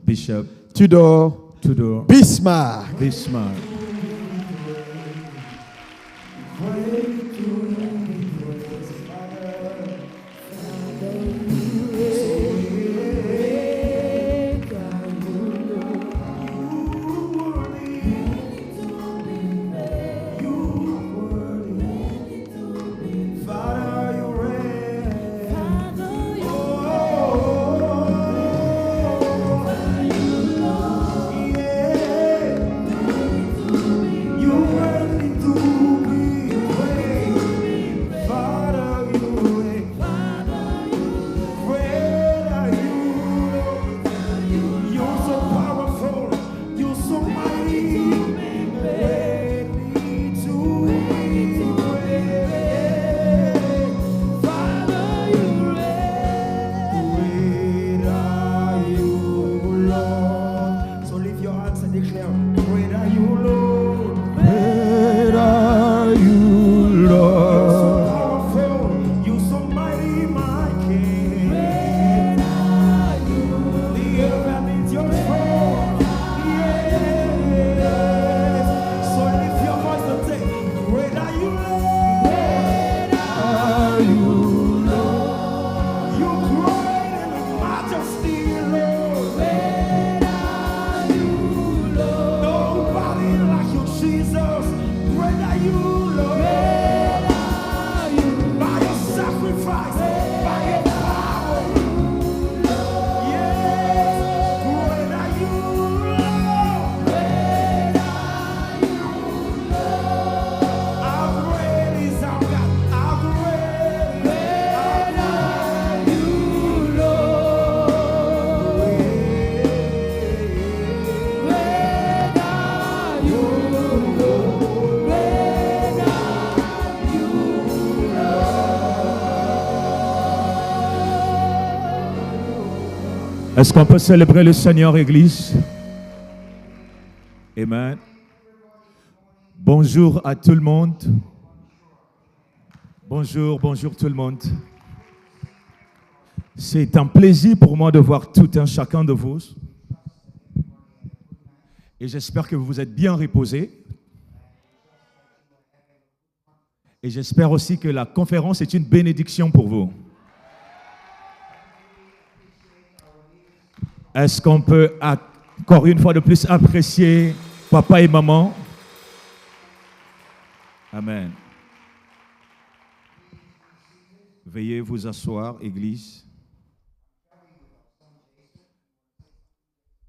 Bishop Tudor Bismarck. Est-ce qu'on peut célébrer le Seigneur, Église? Amen. Bonjour à tout le monde. Bonjour tout le monde. C'est un plaisir pour moi de voir tout un chacun de vous. Et j'espère que vous vous êtes bien reposés. Et j'espère aussi que la conférence est une bénédiction pour vous. Est-ce qu'on peut encore une fois de plus apprécier papa et maman? Amen. Veuillez vous asseoir, Église.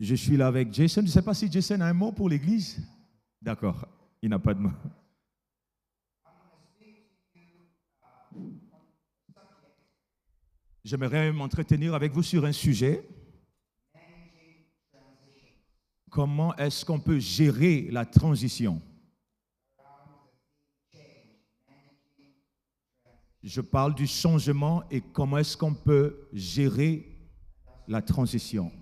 Je suis là avec Jason. Je ne sais pas si Jason a un mot pour l'Église. D'accord, il n'a pas de mot. J'aimerais m'entretenir avec vous sur un sujet. Comment est-ce qu'on peut gérer la transition? Je parle du changement et comment est-ce qu'on peut gérer la transition.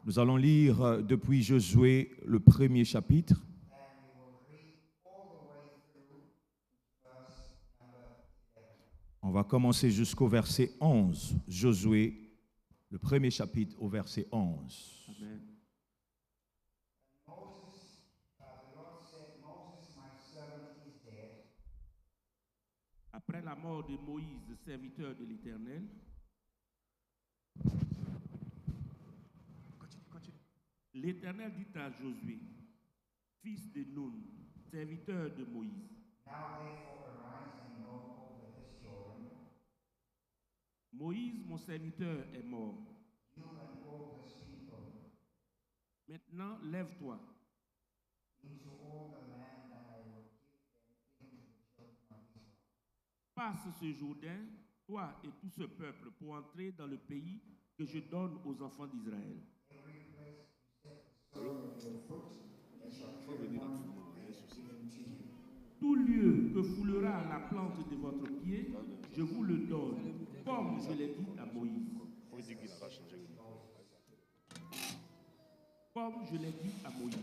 Nous allons lire depuis Josué le premier chapitre. On va commencer jusqu'au verset 11. Josué, le premier chapitre au verset 11. Amen. Après la mort de Moïse, serviteur de l'Éternel, l'Éternel dit à Josué, fils de Nun, serviteur de Moïse, Moïse, mon serviteur, est mort. Maintenant, lève-toi. Passe ce Jourdain, toi et tout ce peuple, pour entrer dans le pays que je donne aux enfants d'Israël. Tout lieu que foulera la plante de votre pied, je vous le donne, comme je l'ai dit à Moïse. Comme je l'ai dit à Moïse.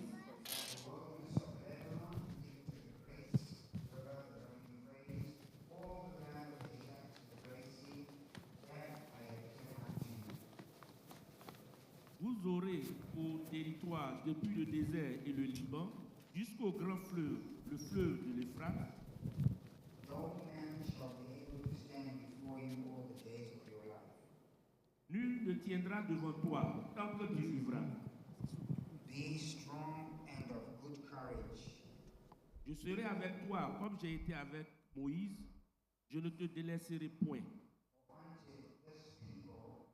vous aurez au territoire depuis le désert et le Liban jusqu'au grand fleuve, le fleuve de l'Euphrate. No man shall be able to stand before you all the days of your life. Nul ne tiendra devant toi tant que tu vivras. Be strong and of good courage. Je serai avec toi comme j'ai été avec Moïse. Je ne te délaisserai point. For unto this people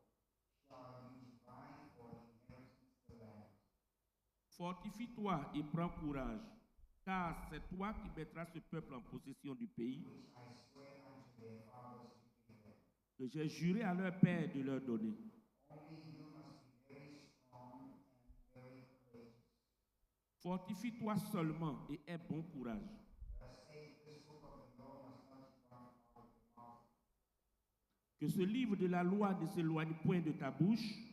shall you divide for an inheritance the land. Fortifie-toi et prends courage, car c'est toi qui mettras ce peuple en possession du pays Which I swear unto their fathers to give them. que j'ai juré à leur père de leur donner. Only you must be very strong and very courageous. Fortifie-toi seulement et aie bon courage. Verse 8, this book of the law must not depart out of your mouth, Que ce livre de la loi ne s'éloigne point de ta bouche.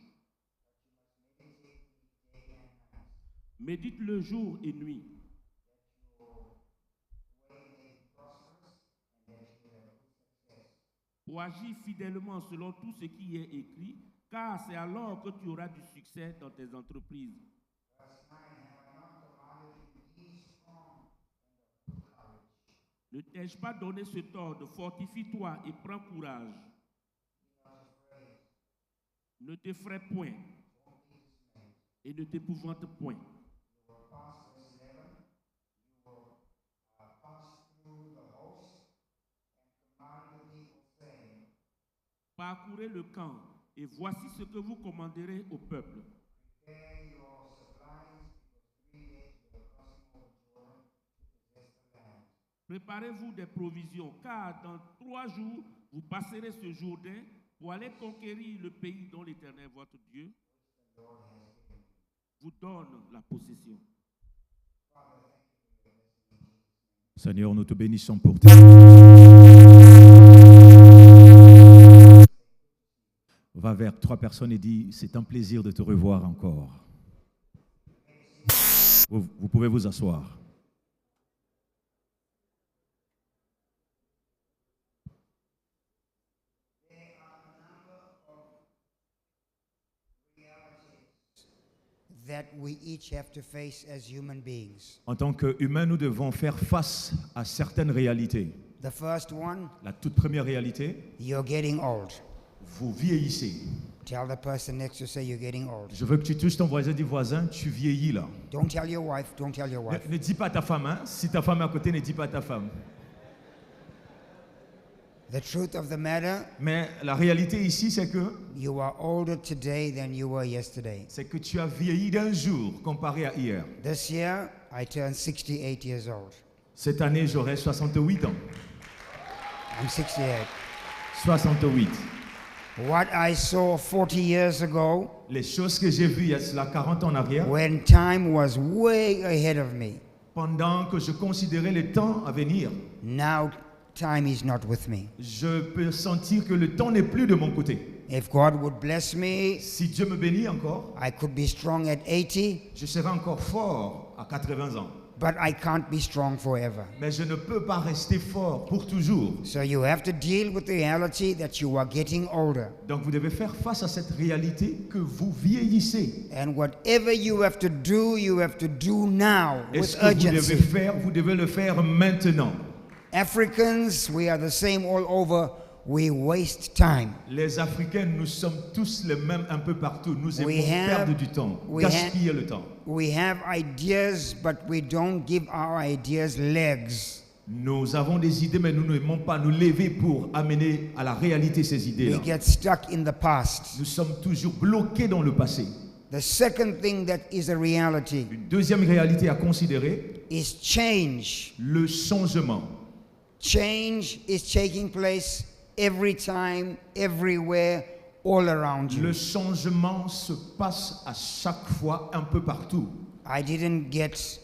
Médite-le jour et nuit, pour agir fidèlement selon tout ce qui est écrit, car c'est alors que tu auras du succès dans tes entreprises. Ne t'ai-je pas donné ce ordre? Fortifie-toi et prends courage. Ne t'effraie point et ne t'épouvante point. Parcourez le camp et voici ce que vous commanderez au peuple. prepare your supplies, because 3 days you are crossing over Jordan to possess the land. Préparez-vous des provisions, car dans 3 jours, vous passerez ce Jourdain pour aller conquérir le pays dont l'Éternel, votre Dieu, vous donne la possession. Seigneur, nous te bénissons pour tes... Va vers 3 personnes et dis, c'est un plaisir de te revoir encore. Vous pouvez vous asseoir. That we each have to face as human beings. En tant qu'humains, nous devons faire face à certaines réalités. The first one, La toute première réalité, you're getting old. vous vieillissez. Tell the person next to you, say you're getting old. Je veux que tu touches ton voisin, dis voisin, tu vieillis là. Don't tell your wife, don't tell your wife. Ne dis pas à ta femme, hein? Si ta femme est à côté, ne dis pas à ta femme. The truth of the matter, Mais la réalité ici, c'est que you are older today than you were yesterday. tu as vieilli d'un jour comparé à hier. This year, I turned 68 years old. Cette année, j'aurai 68 ans. I'm 68. 68. What I saw 40 years ago, Les choses que j'ai vues il y a cela 40 ans en arrière, when time was way ahead of me, pendant que je considérais le temps à venir, now time is not with me. je peux sentir que le temps n'est plus de mon côté. If God would bless me, Si Dieu me bénit encore, I could be strong at 80, je serai encore fort à 80 ans. but I can't be strong forever. Mais je ne peux pas rester fort pour toujours. So you have to deal with the reality that you are getting older. Donc vous devez faire face à cette réalité que vous vieillissez. And whatever you have to do now Et with ce que vous devez urgency. faire, vous devez le faire maintenant. Africans, we are the same all over. We waste time. Les Africains, nous sommes tous les mêmes un peu partout. Nous aimons We have- perdre du temps, we have- gaspiller le temps. We have ideas, but we don't give our ideas legs. Nous avons des idées, mais nous n'aimons pas nous lever pour amener à la réalité ces idées-là. We get stuck in the past. Nous sommes toujours bloqués dans le passé. The second thing that is a reality Une deuxième réalité à considérer, is change. le changement. Change is taking place every time, everywhere, all around you. Le changement se passe à chaque fois, un peu partout. I didn't get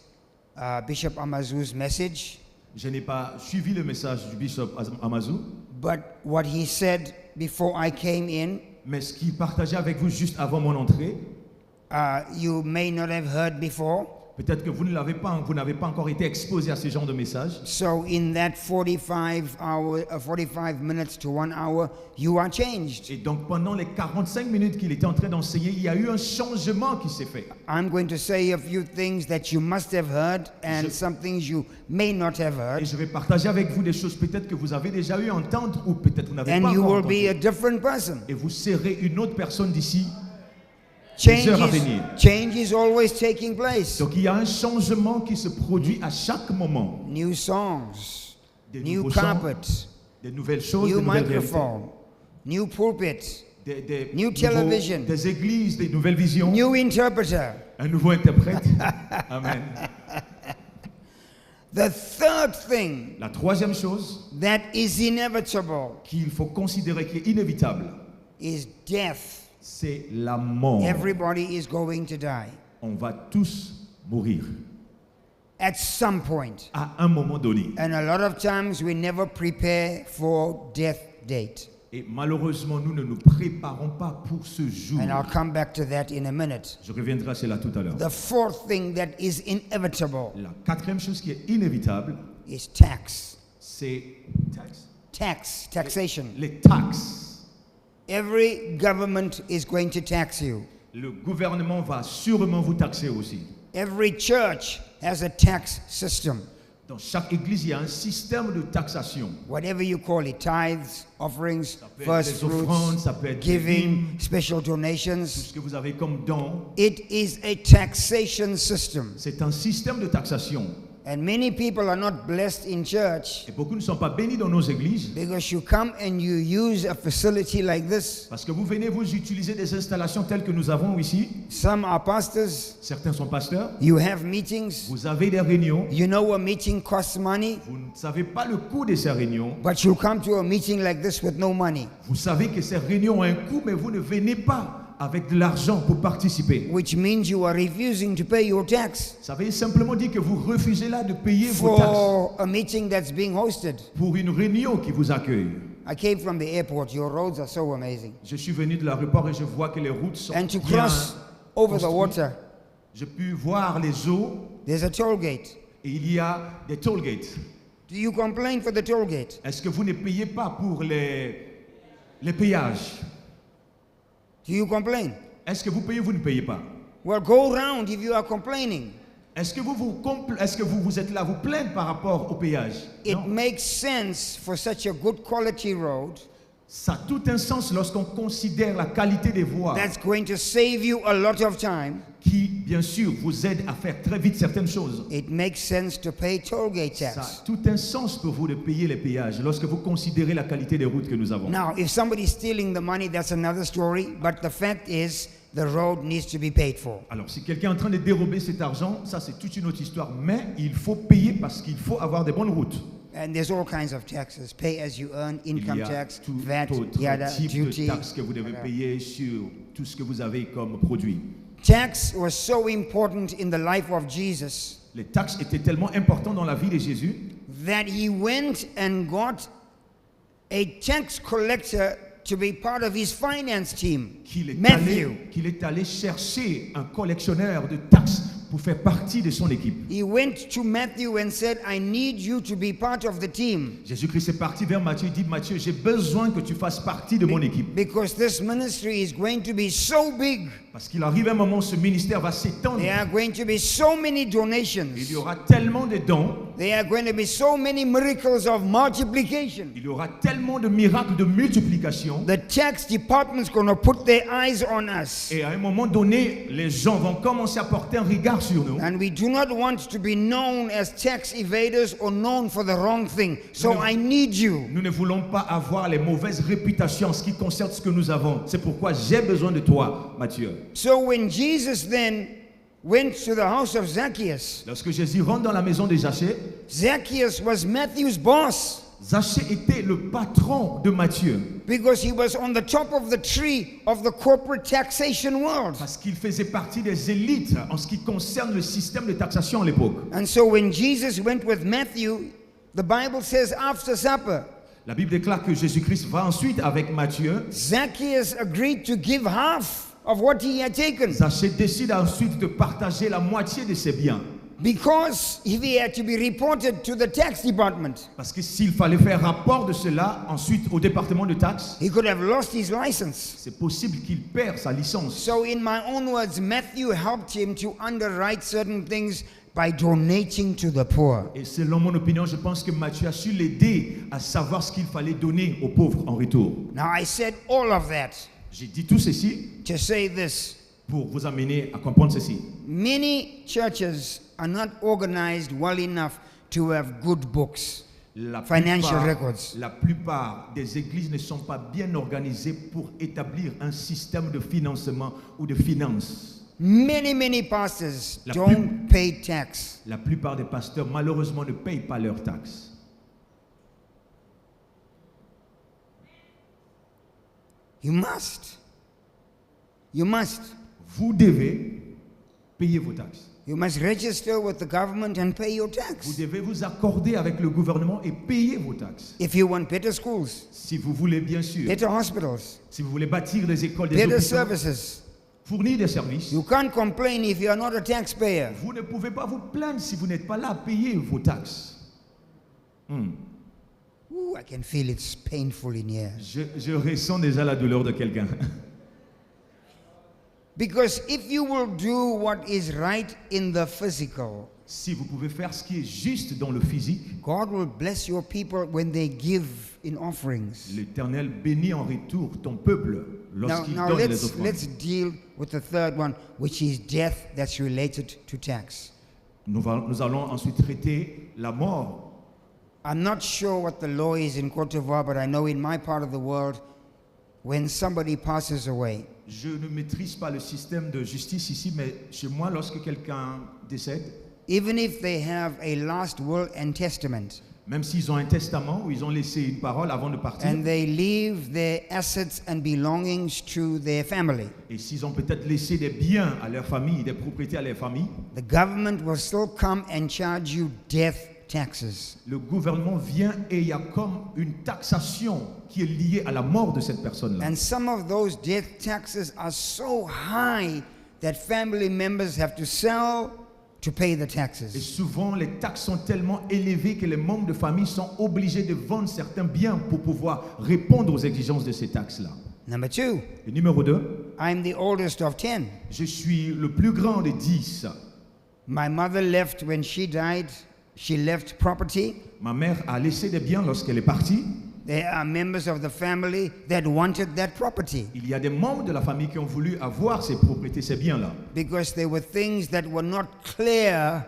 Bishop Amazu's message, Je n'ai pas suivi le message du bishop Amazou, but what he said before I came in, mais ce qu'il partageait avec vous juste avant mon entrée, you may not have heard before, Peut-être que vous n'avez pas encore été exposé à ce genre de message. So in that 45 minutes to 1 hour, you are changed. Et donc pendant les 45 minutes qu'il était en train d'enseigner, il y a eu un changement qui s'est fait. I'm going to say a few things that you must have heard and some things you may not have Et heard. je vais partager avec vous des choses peut-être que vous avez déjà eu à entendre ou peut-être vous n'avez And pas you encore will be a entendu. different person. Et vous serez une autre personne d'ici. heures à venir. Change is always taking place. Donc il y a un changement qui se produit à chaque moment. New songs, Des new nouveaux chants, carpets, des nouvelles choses, new des nouvelles réalités, microphone, new pulpit, des new nouveaux- television, des églises, des nouvelles visions, new interpreter. un nouveau interprète. Amen. The third thing La troisième chose that is inevitable qu'il faut considérer qui est inévitable, is death. c'est la mort. Everybody is going to die On va tous mourir at some point. à un moment donné. And a lot of times we never prepare for death date. Et malheureusement, nous ne nous préparons pas pour ce jour. And I'll come back to that in a minute. Je reviendrai à cela tout à l'heure. The fourth thing that is inevitable La quatrième chose qui est inévitable, is tax. c'est Taxation. les taxes. Every government is going to tax you. Le gouvernement va sûrement vous taxer aussi. Every church has a tax system. Dans chaque église, il y a un système de taxation. Whatever you call it, tithes, offerings, Ça peut être first des offrandes, fruits, ça peut être des giving, dîmes, special donations. ce que vous avez comme don. It is a taxation system. C'est un système de taxation. And many people are not blessed in church Et beaucoup ne sont pas bénis dans nos églises because you come and you use a facility like this. parce que vous venez vous utiliser des installations telles que nous avons ici. Some are pastors. Certains sont pasteurs. You have meetings. Vous avez des réunions. You know a meeting costs money, Vous ne savez pas le coût de ces réunions. but you come to a meeting like this with no money, Vous savez que ces réunions ont un coût, mais vous ne venez pas avec de l'argent pour participer. which means you are refusing to pay your tax Ça veut simplement dire que vous refusez là de payer vos taxes for a meeting that's being hosted. pour une réunion qui vous accueille. I came from the airport. Your roads are so amazing. Je suis venu de l'aéroport et je vois que les routes sont And to bien cross over the construites. water, J'ai pu voir les eaux there's a toll gate. et il y a des toll gates. Do you complain for the toll gate? Est-ce que vous ne payez pas pour les péages? Do you complain? Est-ce que vous payez ou vous ne payez pas? Well, go round if you are complaining. Est-ce que vous êtes là vous plaindre par rapport au péage? It Non. makes sense for such a good quality road Ça a tout un sens lorsqu'on considère la qualité des voies that's going to save you a lot of time. qui, bien sûr, vous aident à faire très vite certaines choses. It makes sense to pay toll gate Ça a tax. tout un sens pour vous de payer les péages lorsque vous considérez la qualité des routes que nous avons. Now, if somebody's stealing the money, that's another story. But the fact is, the road needs to be paid for. Alors, si quelqu'un est en train de dérober cet argent, ça c'est toute une autre histoire, mais il faut payer parce qu'il faut avoir des bonnes routes. And there's all kinds of taxes: pay as you earn, Il income y a tax, tout VAT, autre yada, type duty. de taxes que vous devez payer sur tout ce que vous avez comme produit. Tax was so important in the life of Jesus Les taxes étaient tellement importantes dans la vie de Jésus that he went and got a tax collector to be part of his finance team, qu'il Matthew. est allé chercher un collectionneur de taxes pour faire partie de son équipe. He went to Matthew and said, I need you to be part of the team Jésus-Christ est parti vers Matthieu et dit, Matthieu, j'ai besoin que tu fasses partie de mon équipe. because this ministry is going to be so big. Parce qu'il arrive un moment, ce ministère va s'étendre. There are going to be so many Il y donations. aura tellement de dons, There are going to be so many miracles of multiplication. il y aura tellement de miracles de multiplication. The tax department's going to put their eyes on us. Et à un moment donné, les gens vont commencer à porter un regard sur nous. And we do not want to be known as tax evaders or known for the wrong thing. So I need you. Nous ne voulons pas avoir les mauvaises réputations en ce qui concerne ce que nous avons. C'est pourquoi j'ai besoin de toi, Matthieu. So when Jesus then went to the house of Zacchaeus, Lorsque Jésus rentre dans la maison de Zachée, Zacchaeus was Matthew's boss Zachée était le patron de Matthieu. because he was on the top of the tree of the corporate taxation world. Parce qu'il faisait partie des élites en ce qui concerne le système de taxation à l'époque. And so when Jesus went with Matthew, the Bible says after supper, La Bible déclare que Jésus-Christ va ensuite avec Matthieu. Zacchaeus agreed to give half of what he had taken. Zachée décide ensuite de partager la moitié de ses biens. Because if he had to be reported to the tax department, Parce que s'il fallait faire rapport de cela ensuite au département de taxes, he could have lost his license. c'est possible qu'il perde sa licence. So, in my own words, Matthew helped him to underwrite certain things by donating to the poor. Et selon mon opinion, je pense que Matthieu a su l'aider à savoir ce qu'il fallait donner aux pauvres en retour. Now, I said all of that J'ai dit tout ceci to say this. pour vous amener à comprendre ceci. Many churches are not organized well enough to have good books, financial records. La plupart des églises ne sont pas bien organisées pour établir un système de financement ou de finances. Many pastors La don't pay tax. La plupart des pasteurs, malheureusement, ne payent pas leurs taxes. You must. You must. Vous devez payer vos taxes. You must register with the government and pay your Vous tax. devez vous accorder avec le gouvernement et payer vos taxes. If you want better schools, Si vous voulez, bien sûr, better hospitals, si vous voulez bâtir des écoles, des better hôpitaux, services, fournir des services, you can't complain if you are not a taxpayer. vous ne pouvez pas vous plaindre si vous n'êtes pas là à payer vos taxes. Ooh, I can feel it's painful in here. Je ressens déjà la douleur de quelqu'un. Because if you will do what is right in the physical, Si vous pouvez faire ce qui est juste dans le physique, God will bless your people when they give in offerings. l'Éternel bénit en retour ton peuple Now, lorsqu'il now donne les let's offrandes. deal with the third one, which is death that's related to tax. Nous allons ensuite traiter la mort. I'm not sure what the law is in Côte d'Ivoire, but I know in my part of the world, when somebody passes away, Je ne maîtrise pas le système de justice ici, mais chez moi, lorsque quelqu'un décède, even if they have a last will and testament, même s'ils ont un testament où ils ont laissé une parole avant de partir, and they leave their assets and belongings to their family, et s'ils ont peut-être laissé des biens à leur famille, des propriétés à leur famille, the government will still come and charge you death taxes. le gouvernement vient et il y a comme une taxation qui est liée à la mort de cette personne-là. And some of those death taxes are so high that family members have to sell to pay the Et taxes. souvent, les taxes sont tellement élevées que les membres de famille sont obligés de vendre certains biens pour pouvoir répondre aux exigences de ces taxes-là. Number two, Et numéro 2, I'm the oldest of 10. je suis le plus grand des 10. My mother left when she died. She left property. Ma mère a laissé des biens lorsqu'elle est partie. There are members of the family that wanted that property Il y a des membres de la famille qui ont voulu avoir ces propriétés, ces biens-là. because there were things that were not clear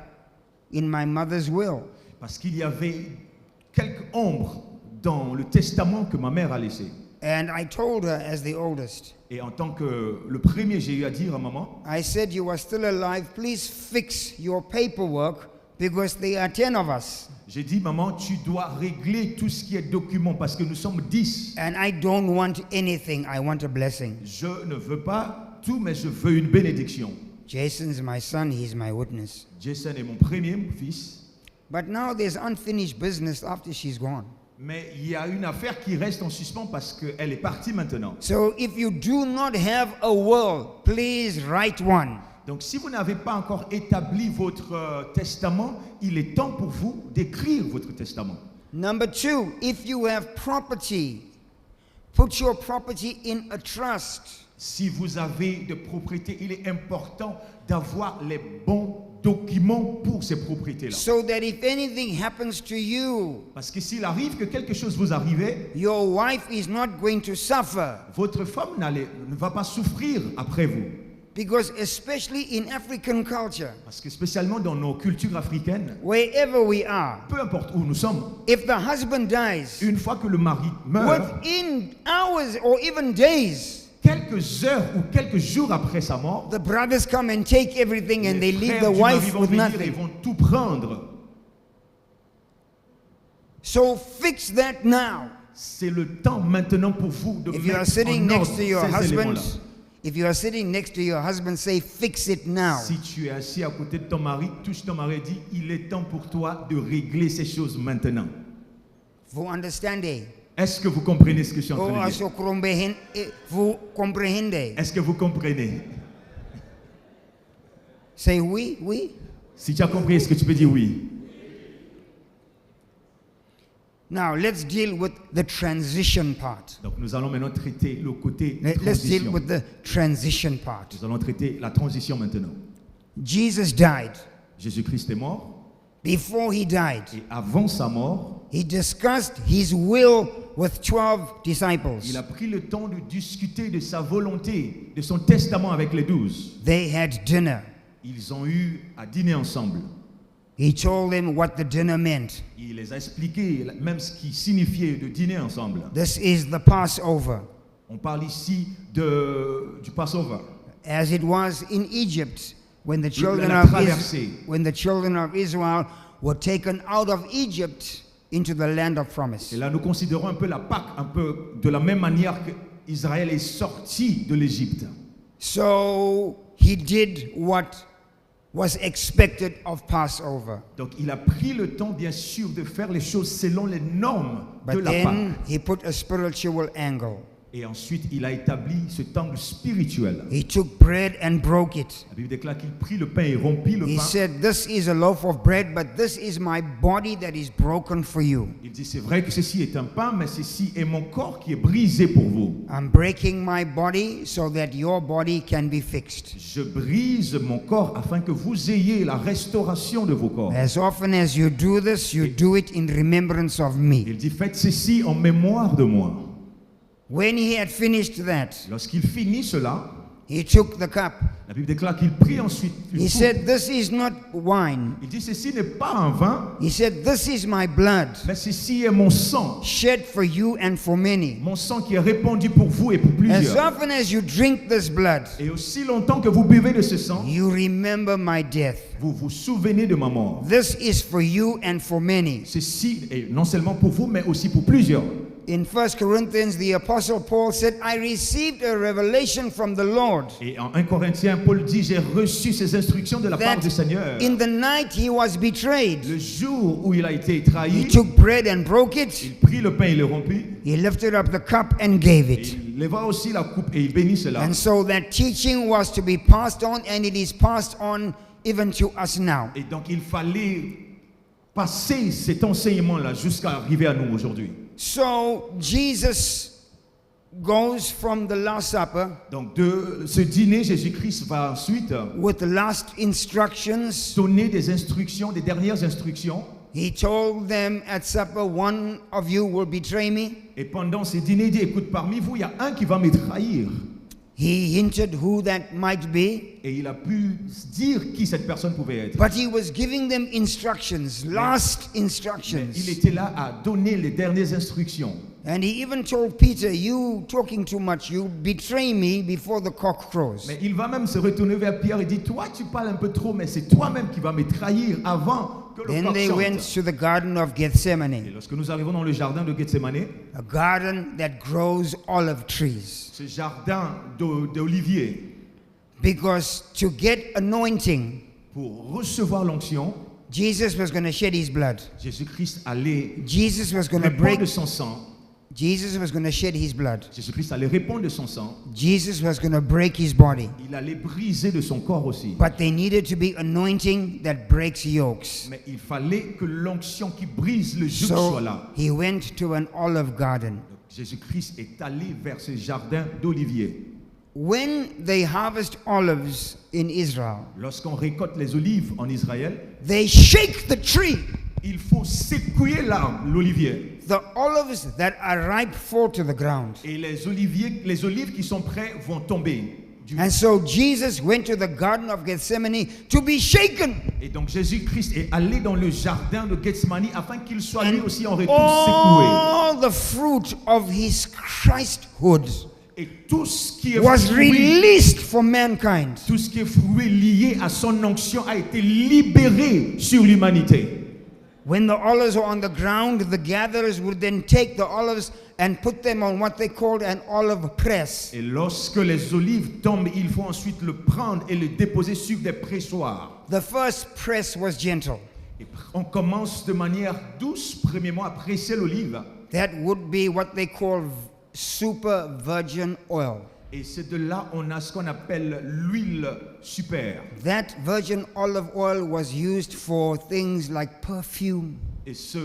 in my mother's will. Parce qu'il y avait quelques ombres dans le testament que ma mère a laissé. And I told her, as the oldest, Et en tant que le premier, j'ai eu à dire à maman, I said, you are still alive. Please fix your paperwork because there are 10 of us. j'ai dit, maman, tu dois régler tout ce qui est document parce que nous sommes 10. And I don't want anything. I want a blessing. Je ne veux pas tout, mais je veux une bénédiction. Jason's my son. He's my witness. Jason est mon premier fils, But now there's unfinished business after she's gone. mais il y a une affaire qui reste en suspens parce qu'elle est partie maintenant. So if you do not have a will, please write one. Donc si vous n'avez pas encore établi votre testament, il est temps pour vous d'écrire votre testament. Number two, if you have property, put your property in a trust. Si vous avez de propriétés, il est important d'avoir les bons documents pour ces propriétés-là. So that if anything happens to you, Parce que s'il arrive que quelque chose vous arrive, your wife is not going to suffer. votre femme ne va pas souffrir après vous. Because especially in African culture, Parce que spécialement dans nos cultures africaines, wherever we are, peu importe où nous sommes, if the husband dies, une fois que le mari meurt, within hours or even days, quelques heures ou quelques jours après sa mort, the brothers come and take everything and les they leave frères the du mari wife vont with venir et nothing. vont tout prendre. So fix that now. C'est le temps maintenant pour vous de If you are mettre sitting en next ordre to your ces husband, éléments-là. if you are sitting next to your husband, say, fix it now. Si tu es assis à côté de ton mari, touche ton mari et dis, il est temps pour toi de régler ces choses maintenant. For understanding, Est-ce que vous comprenez ce que je suis en Oh, train de dire? vous comprendez? Est-ce que vous comprenez? Say oui, oui. Si tu as compris, est-ce que tu peux dire oui? Now let's deal with the transition part. Donc nous allons maintenant traiter le côté Let's deal transition. with the transition part. Nous allons traiter la transition maintenant. Jesus died. Jésus-Christ est mort Before he died, et avant sa mort, he discussed his will with 12 disciples. il a pris le temps de discuter de sa volonté, de son testament avec les 12. They had dinner. Ils ont eu à dîner ensemble. He told them what the dinner meant. Il les a expliqué même ce qui signifiait de dîner ensemble. This is the Passover. On parle ici du Passover. As it was in Egypt when the la traversée. when the children of Israel were taken out of Egypt into the land of promise. Et là, nous considérons un peu la Pâque, un peu de la même manière qu'Israël est sorti de l'Égypte. So he did what was expected of Passover. Donc, il a pris le temps, bien sûr, de faire les choses selon les normes de But la Pâque. then he put a spiritual angle. Et ensuite, il a établi cet angle spirituel. He took bread and broke it. La Bible déclare qu'il prit le pain et rompit le He pain. said, "This is a loaf of bread, but this is my body that is broken for you. Il dit, c'est vrai que ceci est un pain, mais ceci est mon corps qui est brisé pour vous. I'm breaking my body so that your body can be fixed." Je brise mon corps afin que vous ayez la restauration de vos corps. As often as you do this, you do it in remembrance of me. Il dit, faites ceci en mémoire de moi. When he had finished that, Lorsqu'il finit cela, he took the cup. la Bible déclare qu'il prit ensuite une He coupe. said, "This is not wine." Il dit, ceci n'est pas un vin, He said, "This is my blood, mais ceci est mon sang. shed for you and for many. Mon sang qui est répandu pour vous et pour As plusieurs. often as you drink this blood, Et aussi longtemps que vous buvez de ce sang, you remember my death. vous vous souvenez de ma mort. This is for you and for many." Ceci est non seulement pour vous, mais aussi pour plusieurs. In 1 Corinthians, the Apostle Paul said, "I received a revelation from the Lord Et en 1 Corinthiens, Paul dit, j'ai reçu ces instructions de la part that du Seigneur. in the night he was betrayed. Le jour où il a été He trahi, took bread and broke it. il prit le pain et le rompit. He lifted up the cup and gave Et it. il leva aussi la coupe et il bénit cela. And so that teaching was to be passed on, and it is passed on even to us now. Et donc il fallait passer cet enseignement-là jusqu'à arriver à nous aujourd'hui. So Jesus goes from the Last Supper Donc de ce dîner, Jésus-Christ va ensuite with the last instructions. donner des instructions, des dernières instructions. He told them at supper, "One of you will betray me." Et pendant ces dîners, il dit, écoute, parmi vous, il y a un qui va me trahir. He hinted who that might be, Et il a pu dire qui cette personne pouvait être. but he was giving them instructions, last Mais il instructions. était là à donner les dernières instructions. And he even told Peter, "You talking too much, you betray me before the cock crows." Mais il va même se retourner vers Pierre et dit, toi tu parles un peu trop, mais c'est toi-même qui vas me trahir avant que le Then coq they went chante. to the Garden of Et Gethsemane, lorsque nous arrivons dans le jardin de Gethsemane, a garden that grows olive trees. ce jardin d'olivier, Because to get anointing, pour recevoir l'onction, Jesus was going to shed his blood. Jésus-Christ allait Jesus was going to répandre break. de son sang. Jesus was going to shed his blood. Jésus-Christ allait répandre de son sang. Jesus was going to break his body. Il allait briser de son corps aussi. But there needed to be anointing that breaks yokes. Mais il fallait que l'onction qui brise le joug So soit là. he went to an olive garden. Jésus-Christ est allé vers ce jardin d'olivier. When they harvest olives in Israel, Lorsqu'on récolte les olives en Israël, they shake the tree. il faut secouer l'arbre, l'olivier. The olives that are ripe fall to the ground. Et les olives qui sont prêts vont tomber. And so Jesus went to the Garden of Gethsemane to be shaken. Et donc Jésus-Christ est allé dans le jardin de Gethsemane afin qu'il soit lui And aussi en retour secoué. all the fruit of his Christhood Et tout ce qui est was fruit, released for mankind. tout ce qui est fruit lié à son onction a été libéré sur l'humanité. When the olives were on the ground, the gatherers would then take the olives and put them on what they called an olive press. Et lorsque les olives tombent, il faut ensuite le prendre et le déposer sur des pressoirs. The first press was gentle. Et on commence de manière douce, premièrement, à presser l'olive. That would be what they call super virgin oil. Et c'est de là on a ce qu'on appelle l'huile super. That virgin olive oil was used for things like perfume, Et cette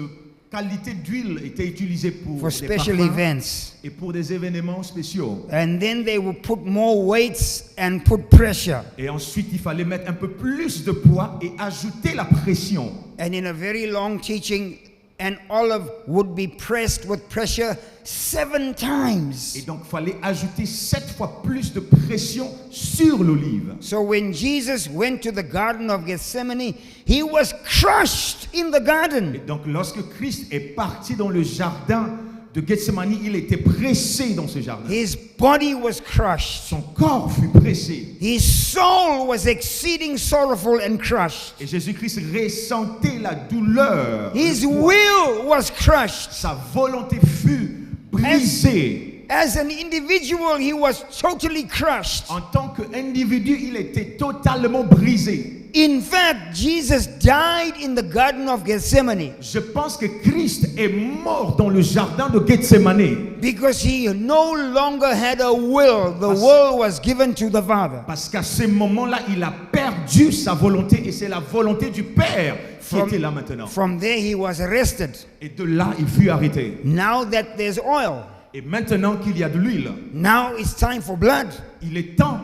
qualité d'huile était utilisée pour for des special parfums events. et pour des événements spéciaux. And then they would put more weights and put pressure. Et ensuite, il fallait mettre un peu plus de poids et ajouter la pression. And in a very long teaching, an olive would be pressed with pressure 7 Et times. donc, il fallait ajouter 7 fois plus de pression sur l'olive. So when Jesus went to the Garden of Gethsemane, he was crushed in the Et garden. donc, lorsque Christ est parti dans le jardin de Gethsemane, il était pressé dans ce jardin. His body was crushed. Son corps fut pressé. His soul was exceeding sorrowful and crushed. Et Jésus-Christ ressentait la douleur. His will was crushed. Sa volonté fut brisée. As an individual, he was totally crushed. En tant qu'individu, il était totalement brisé. In fact, Jesus died in the Garden of Gethsemane Je pense que Christ est mort dans le jardin de Gethsemane because he no longer had a will. The will was given to the Father. parce qu'à ce moment-là, il a perdu sa volonté et c'est la volonté du Père qui était là maintenant. From there, he was arrested. Et de là, il fut arrêté. Now that there's oil, Et maintenant qu'il y a de l'huile, now it's time for blood. il est temps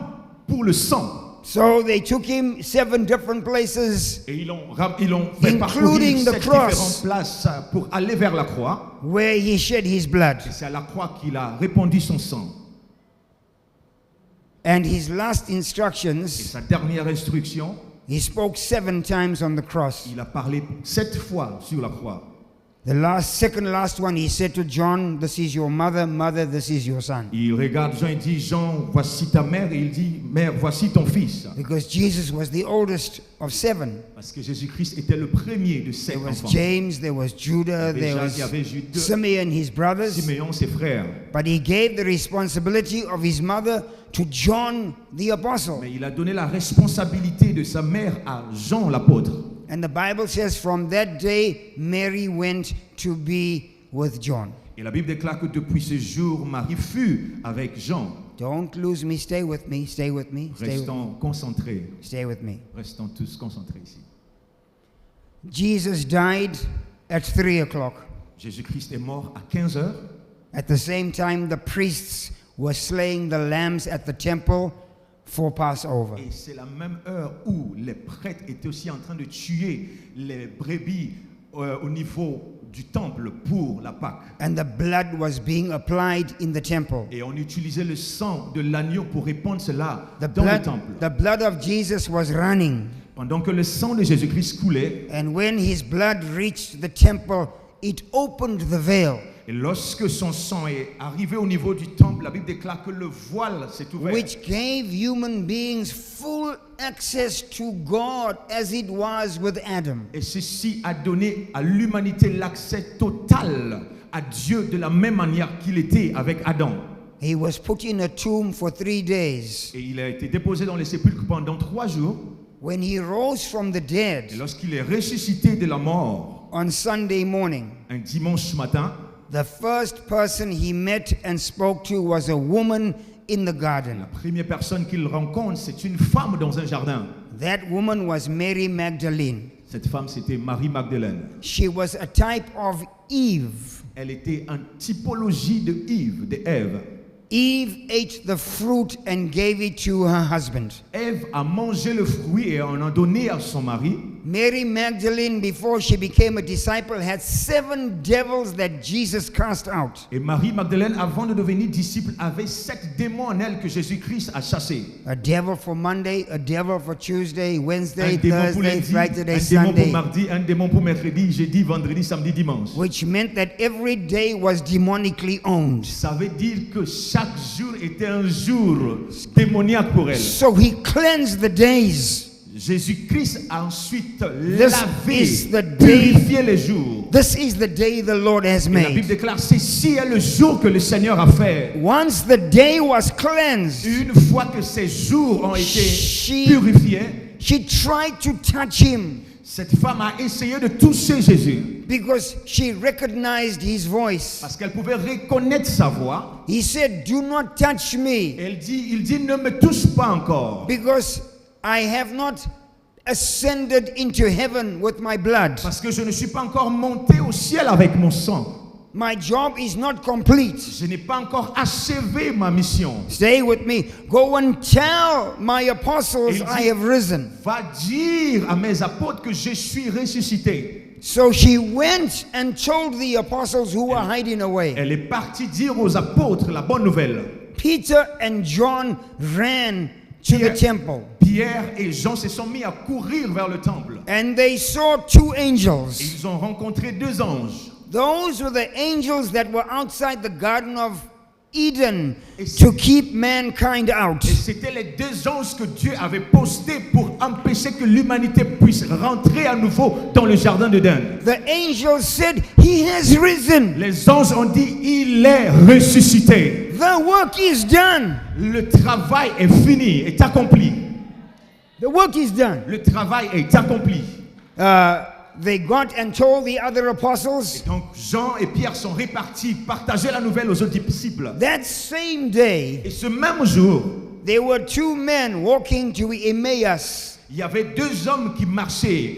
pour le sang. So they took him 7 different places Et ils l'ont fait parcourir Including the 7 cross. différentes places pour aller vers la croix. where he shed his blood. Et c'est à la croix qu'il a répandu son sang. And his last Et instructions, sa dernière instruction, he spoke 7 times on the cross. il a parlé 7 fois sur la croix. The second last one, he said to John, "This is your mother, mother, this is your son." Il regarde Jean et dit, Jean, voici ta mère. Et il dit, mère, voici ton fils. Because Jesus was the oldest of 7. Parce que Jésus-Christ était le premier de 7 There was enfants. James, there was Judah, Il y avait there Jacques, was il y avait Jude, Simeon, his brothers. Siméon, ses frères. But he gave the responsibility of his mother to John the apostle. Mais il a donné la responsabilité de sa mère à Jean l'apôtre. And the Bible says from that day, Mary went to be with John. Et la Bible déclare que depuis ce jour, Marie fut avec Jean. Don't lose me, stay with me, stay with me, stay with me, Restons concentrés. stay with me. Restons tous concentrés ici. Jesus died at 3 o'clock. Jésus-Christ est mort à 15 heures. At the same time, the priests were slaying the lambs at the temple for Passover. Et c'est la même heure où les prêtres étaient aussi en train de tuer les brebis au niveau du temple pour la Pâque. And the blood was being applied in the temple. Et on utilisait le sang de l'agneau pour répandre cela The dans le blood, temple. the blood of Jesus was running. Pendant que le sang de Jésus-Christ coulait, And when his blood reached the temple, it opened the veil, et lorsque son sang est arrivé au niveau du temple, la Bible déclare que le voile s'est ouvert. which gave human beings full access to God as it was with Adam. Et ceci a donné à l'humanité l'accès total à Dieu de la même manière qu'il était avec Adam. He was put in a tomb for 3 days. Et il a été déposé dans les sépulcres pendant 3 jours. When he rose from the Et dead lorsqu'il est ressuscité de la mort, on Sunday morning, un dimanche matin, the first person he met and spoke to was a woman in the garden. la première personne qu'il rencontre, c'est une femme dans un jardin. That woman was Mary Magdalene. Cette femme, c'était Marie Magdalène. She was a type of Eve. Elle était une typologie de Ève, de Ève. Eve ate the fruit and gave it to her husband. Ève a mangé le fruit et en a donné à son mari. Mary Magdalene, before she became a disciple, had 7 devils that Jesus cast out. Et Marie Magdalène, avant de devenir disciple, avait 7 démons en elle que Jésus-Christ a chassés. A devil for Monday, a devil for Tuesday, Un Wednesday, démon pour Thursday, lundi, Friday, un démon pour Sunday. mardi, un démon pour mercredi, jeudi, vendredi, samedi, dimanche. Which meant that every day was demonically owned. Ça veut dire que chaque jour était un jour démoniaque pour elle. So he cleansed the days. Jésus-Christ a ensuite This lavé, is the day- purifié les jours. This is the day the Lord has Et la Bible made. déclare, ceci est le jour que le Seigneur a fait. Once the day was cleansed, Une fois que ces jours ont été She- purifiés, she tried to touch him. Cette femme a essayé de toucher Jésus because she recognized his voice. parce qu'elle pouvait reconnaître sa voix. He said, "Do not touch me, Il dit, ne me touche pas encore because I have not ascended into heaven with my blood. parce que je ne suis pas encore monté au ciel avec mon sang. My job is not complete." Je n'ai pas encore achevé ma mission. Stay with me. Go and tell my apostles Il dit- I have risen. Va dire à mes apôtres que je suis ressuscité. So she went and told the apostles who were hiding away. Elle est partie dire aux apôtres la bonne nouvelle. Peter and John ran to the temple, Pierre et Jean se sont mis à courir vers le temple. and they saw two Et angels. ils ont rencontré deux anges. Those were the angels that were outside the Garden of Eden Et to keep mankind out. Et c'était les deux anges que Dieu avait postés pour empêcher que l'humanité puisse rentrer à nouveau dans le jardin d'Éden. The angels said, "He has risen. Les anges ont dit, il est ressuscité. The work is done. Le travail est fini, est accompli. The work is done." Le travail est accompli. They got and told the other apostles. Donc Jean et Pierre sont répartis, partageaient la nouvelle aux autres disciples. That same day, Et ce même jour, there were two men walking to Emmaus. il y avait deux hommes qui marchaient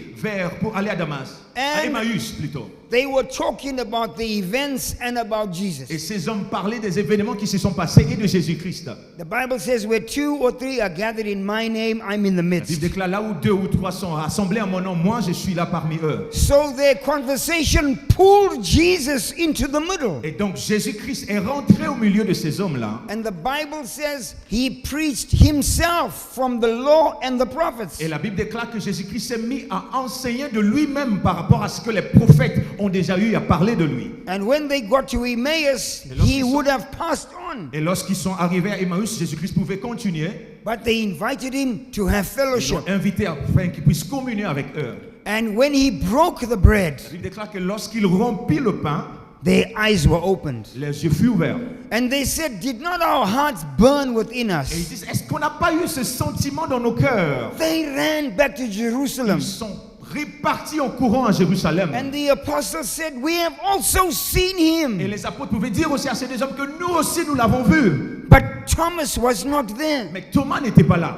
pour aller à Damas, à And- Emmaüs plutôt. They were talking about the events and about Jesus. Et ces hommes parlaient des événements qui se sont passés et de Jésus-Christ. The Bible says, "Where two or three are gathered in my name, I'm in the La Bible midst." déclare, là où deux ou trois sont rassemblés en mon nom, moi je suis là parmi eux. So their conversation pulled Jesus into the middle. Et donc Jésus-Christ est rentré au milieu de ces hommes-là. And the Bible says he preached himself from the law and the prophets. Et la Bible déclare que Jésus-Christ s'est mis à enseigner de lui-même par rapport à ce que les prophètes ont déjà eu à parler de lui. And when they got to Emmaus, he would have passed on. Et lorsqu'ils sont arrivés à Emmaüs, Jésus-Christ pouvait continuer. But they invited him to have Ils l'ont fellowship. invité afin qu'il puisse communier avec eux. And when he broke the bread, La Bible déclare que lorsqu'il rompit le pain, their eyes were opened. les yeux furent ouverts. And they said, "Did not our hearts burn within Et ils us?" disent, est-ce qu'on n'a pas eu ce sentiment dans nos cœurs? They ran back to Jerusalem. Ils sont répartis en courant à Jérusalem. And the apostles said, "We have also seen Et him." les apôtres pouvaient dire aussi à ces deux hommes que nous aussi nous l'avons vu. But Thomas was not there. Mais Thomas n'était pas là.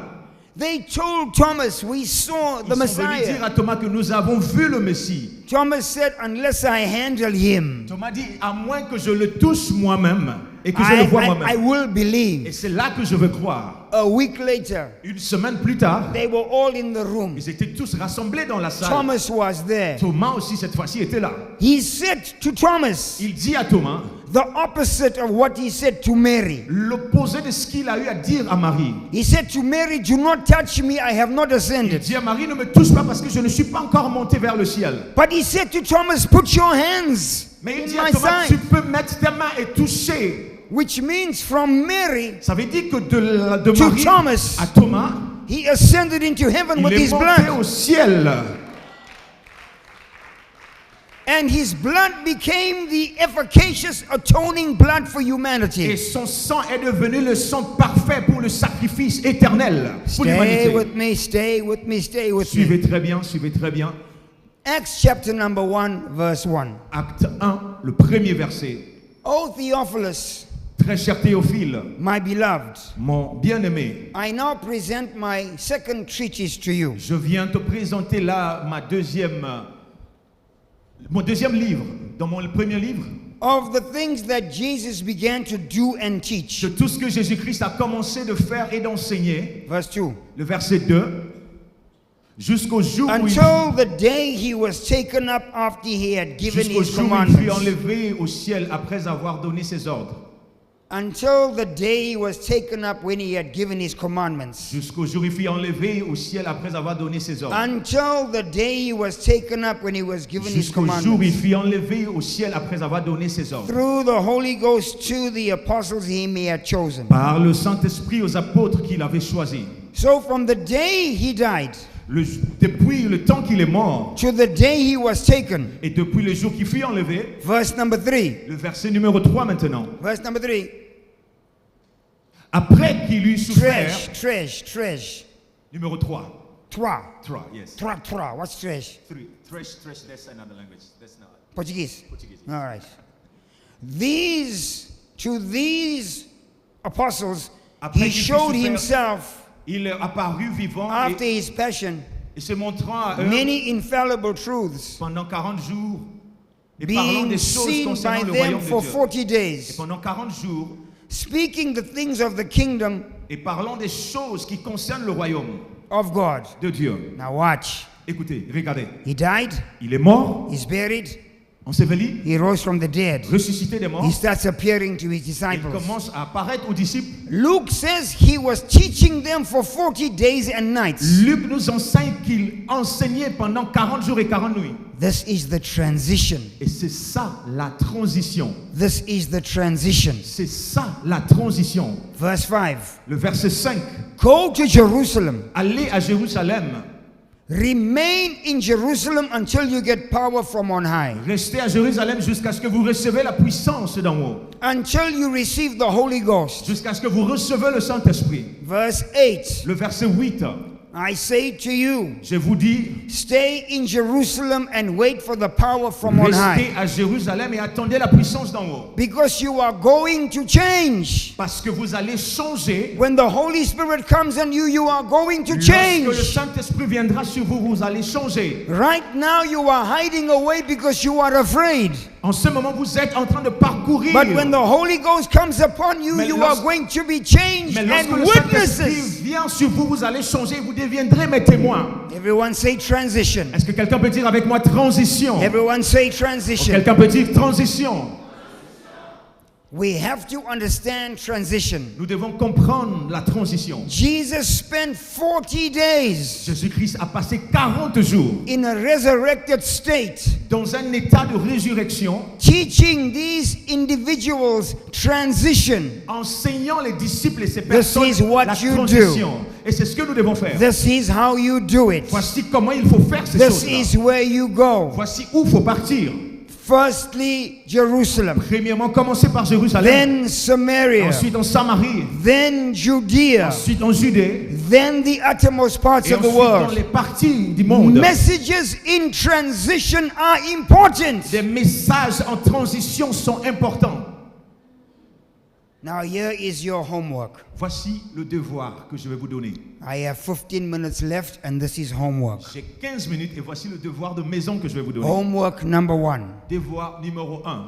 They told Thomas, "We saw the Ils sont venus dire Messiah." à Thomas que nous avons vu le Messie. Thomas said, "Unless I handle him, Thomas dit, à moins que je le touche moi-même et que je le vois I moi-même. will Et believe." c'est là que je veux croire. A week later, Une semaine plus tard, they were all in the room. ils étaient tous rassemblés dans la salle. Thomas was there. Thomas aussi cette fois-ci était là. He said to Thomas Il dit à Thomas the opposite of what he said to Mary. l'opposé de ce qu'il a eu à dire à Marie. He said to Mary, "Do not touch me, I have not Il ascended." dit à Marie, ne me touche pas parce que je ne suis pas encore monté vers le ciel. But he said to Thomas, "Put your hands Mais il in dit à my Thomas, tu side." peux mettre tes mains et toucher. Which means from Mary Ça veut dire que de to Marie Thomas, à Thomas, he ascended into heaven il with est his monté blood. au ciel. And his blood became the efficacious atoning blood for Et humanity. son sang est devenu le sang parfait pour le sacrifice éternel pour Stay l'humanité. with me, stay with me, stay with me. Suivez très bien, suivez très bien. Acts chapter number 1, verse 1. Acte 1, le premier verset. O Theophilus, Très cher Théophile, my beloved, mon bien-aimé, I now present my second treatise to you. je viens te présenter là mon deuxième livre. Dans mon premier livre, Of the things that Jesus began to do and teach. de tout ce que Jésus-Christ a commencé de faire et d'enseigner, Verse 2. le verset 2, jusqu'au jour où Until the day he was taken up after he had given jusqu'au his jour où il fut commandments. enlevé au ciel après avoir donné ses ordres. Until the day he was taken up when he had given his commandments. Jusqu'au jour où il fut enlevé au ciel après avoir donné ses ordres. Until the day he was taken up when he was given his Jusqu'au jour où il commandments. fut enlevé au ciel après avoir donné ses ordres. Through the Holy Ghost to the apostles he had chosen. Par le Saint-Esprit aux apôtres qu'il avait choisis. So from the day he died Depuis le temps qu'il est mort to the day he was taken. et depuis le jour qu'il fut enlevé, Verse number 3. le verset numéro 3 maintenant. Verse number 3. Après qu'il eut souffert, Tresh. numéro 3. Trois. Trois, yes. Trois. What's trash? Three. Trash, that's another language. That's not Portuguese. Portuguese. All right. To these apostles, Après he qu'il puisse showed se faire- himself Il est apparu vivant after et his passion se montrant à eux many infallible truths, pendant 40 jours et parlant being des choses seen by concernant le them royaume for de Dieu. 40 Et days, pendant 40 jours, speaking the things of the kingdom et parlant des choses qui concernent le royaume of God. de Dieu. Now watch. Écoutez, regardez. He died, Il est mort, he's buried, enseveli, he rose from the dead. ressuscité des morts. He starts appearing to his Il disciples. commence à apparaître aux disciples. Luke says he was teaching them for 40 days and nights. Luc nous enseigne qu'il enseignait pendant 40 jours et 40 nuits. This is the transition. Et c'est ça la transition. This is the transition. C'est ça la transition. Verse 5. Le verset 5. Go to Jerusalem. Allez à Jérusalem. Remain in Jerusalem until you get power from on high. Restez à Jérusalem jusqu'à ce que vous recevez la puissance d'en haut. Until you receive the Holy Ghost. Jusqu'à ce que vous recevez le Saint-Esprit. Verse 8. Le verset 8. I say to you, Je vous dis, stay in Jerusalem and wait for the power from on restez high. à Jérusalem et attendez la puissance d'en haut. Because you are going to change. Parce que vous allez changer. When the Holy Spirit comes on you, you are going to Lorsque le change. Saint-Esprit viendra sur vous, vous allez changer. Right now you are hiding away because you are afraid. En ce moment, vous êtes en train de parcourir. But when the Holy Ghost comes upon you, Mais you lorsque- are going to be changed Mais lorsque and le Saint-Esprit witnesses. vient sur vous, vous allez changer, vous deviendrez mes témoins. Everyone say transition. Est-ce que quelqu'un peut dire avec moi transition? Everyone say transition. Quelqu'un peut dire transition? We have to understand transition. Nous devons comprendre la transition. Jesus spent 40 days Jésus-Christ a passé 40 jours in a resurrected state dans un état de résurrection, teaching these individuals transition. enseignant les disciples et ces This personnes is what la you transition. Et c'est ce que nous devons faire. This is how you do it. Voici comment il faut faire ces This choses-là. is where you go. Voici où il faut partir. Firstly, Jerusalem, Premièrement, commencer par Jérusalem, then Samaria, ensuite en Samarie, then Judea, ensuite en Judée, then the uttermost parts et of the ensuite dans world. les parties du monde. Messages in transition are important. Des messages en transition sont importants. Now here is your homework. Voici le devoir que je vais vous donner. I have 15 minutes left and this is homework. J'ai 15 minutes et voici le devoir de maison que je vais vous donner. Homework number 1. Devoir numéro 1.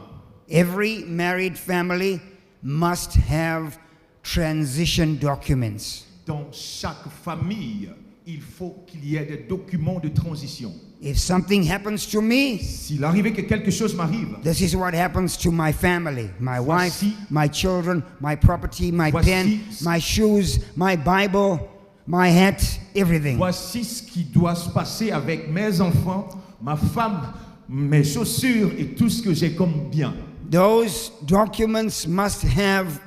Every married family must have transition documents. Dans chaque famille, il faut qu'il y ait des documents de transition. If something happens to me, S'il arrivait que quelque chose m'arrive, this is what happens to my family, my wife, Voici- my children, my property, my Voici- pen, my shoes, my Bible, my hat, everything. voici ce qui doit se passer avec mes enfants, ma femme, mes chaussures et tout ce que j'ai comme bien. Those documents must have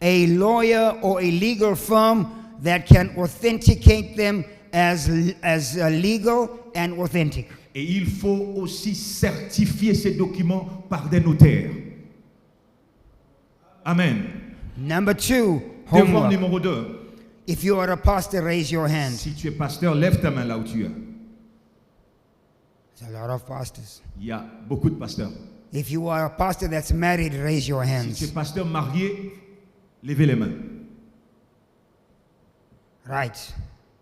a lawyer or a legal firm that can authenticate them as legal and authentic. Et il faut aussi certifier ces documents par des notaires. Amen. Number 2, Devoir homework. numéro 2. If you are a pastor, raise your hand. Si tu es pasteur, lève ta main là où tu es. There's a lot of pastors. Il y a beaucoup de pasteurs. If you are a pastor that's married, raise your Si tu hands. es pasteur marié, levez les mains. Right.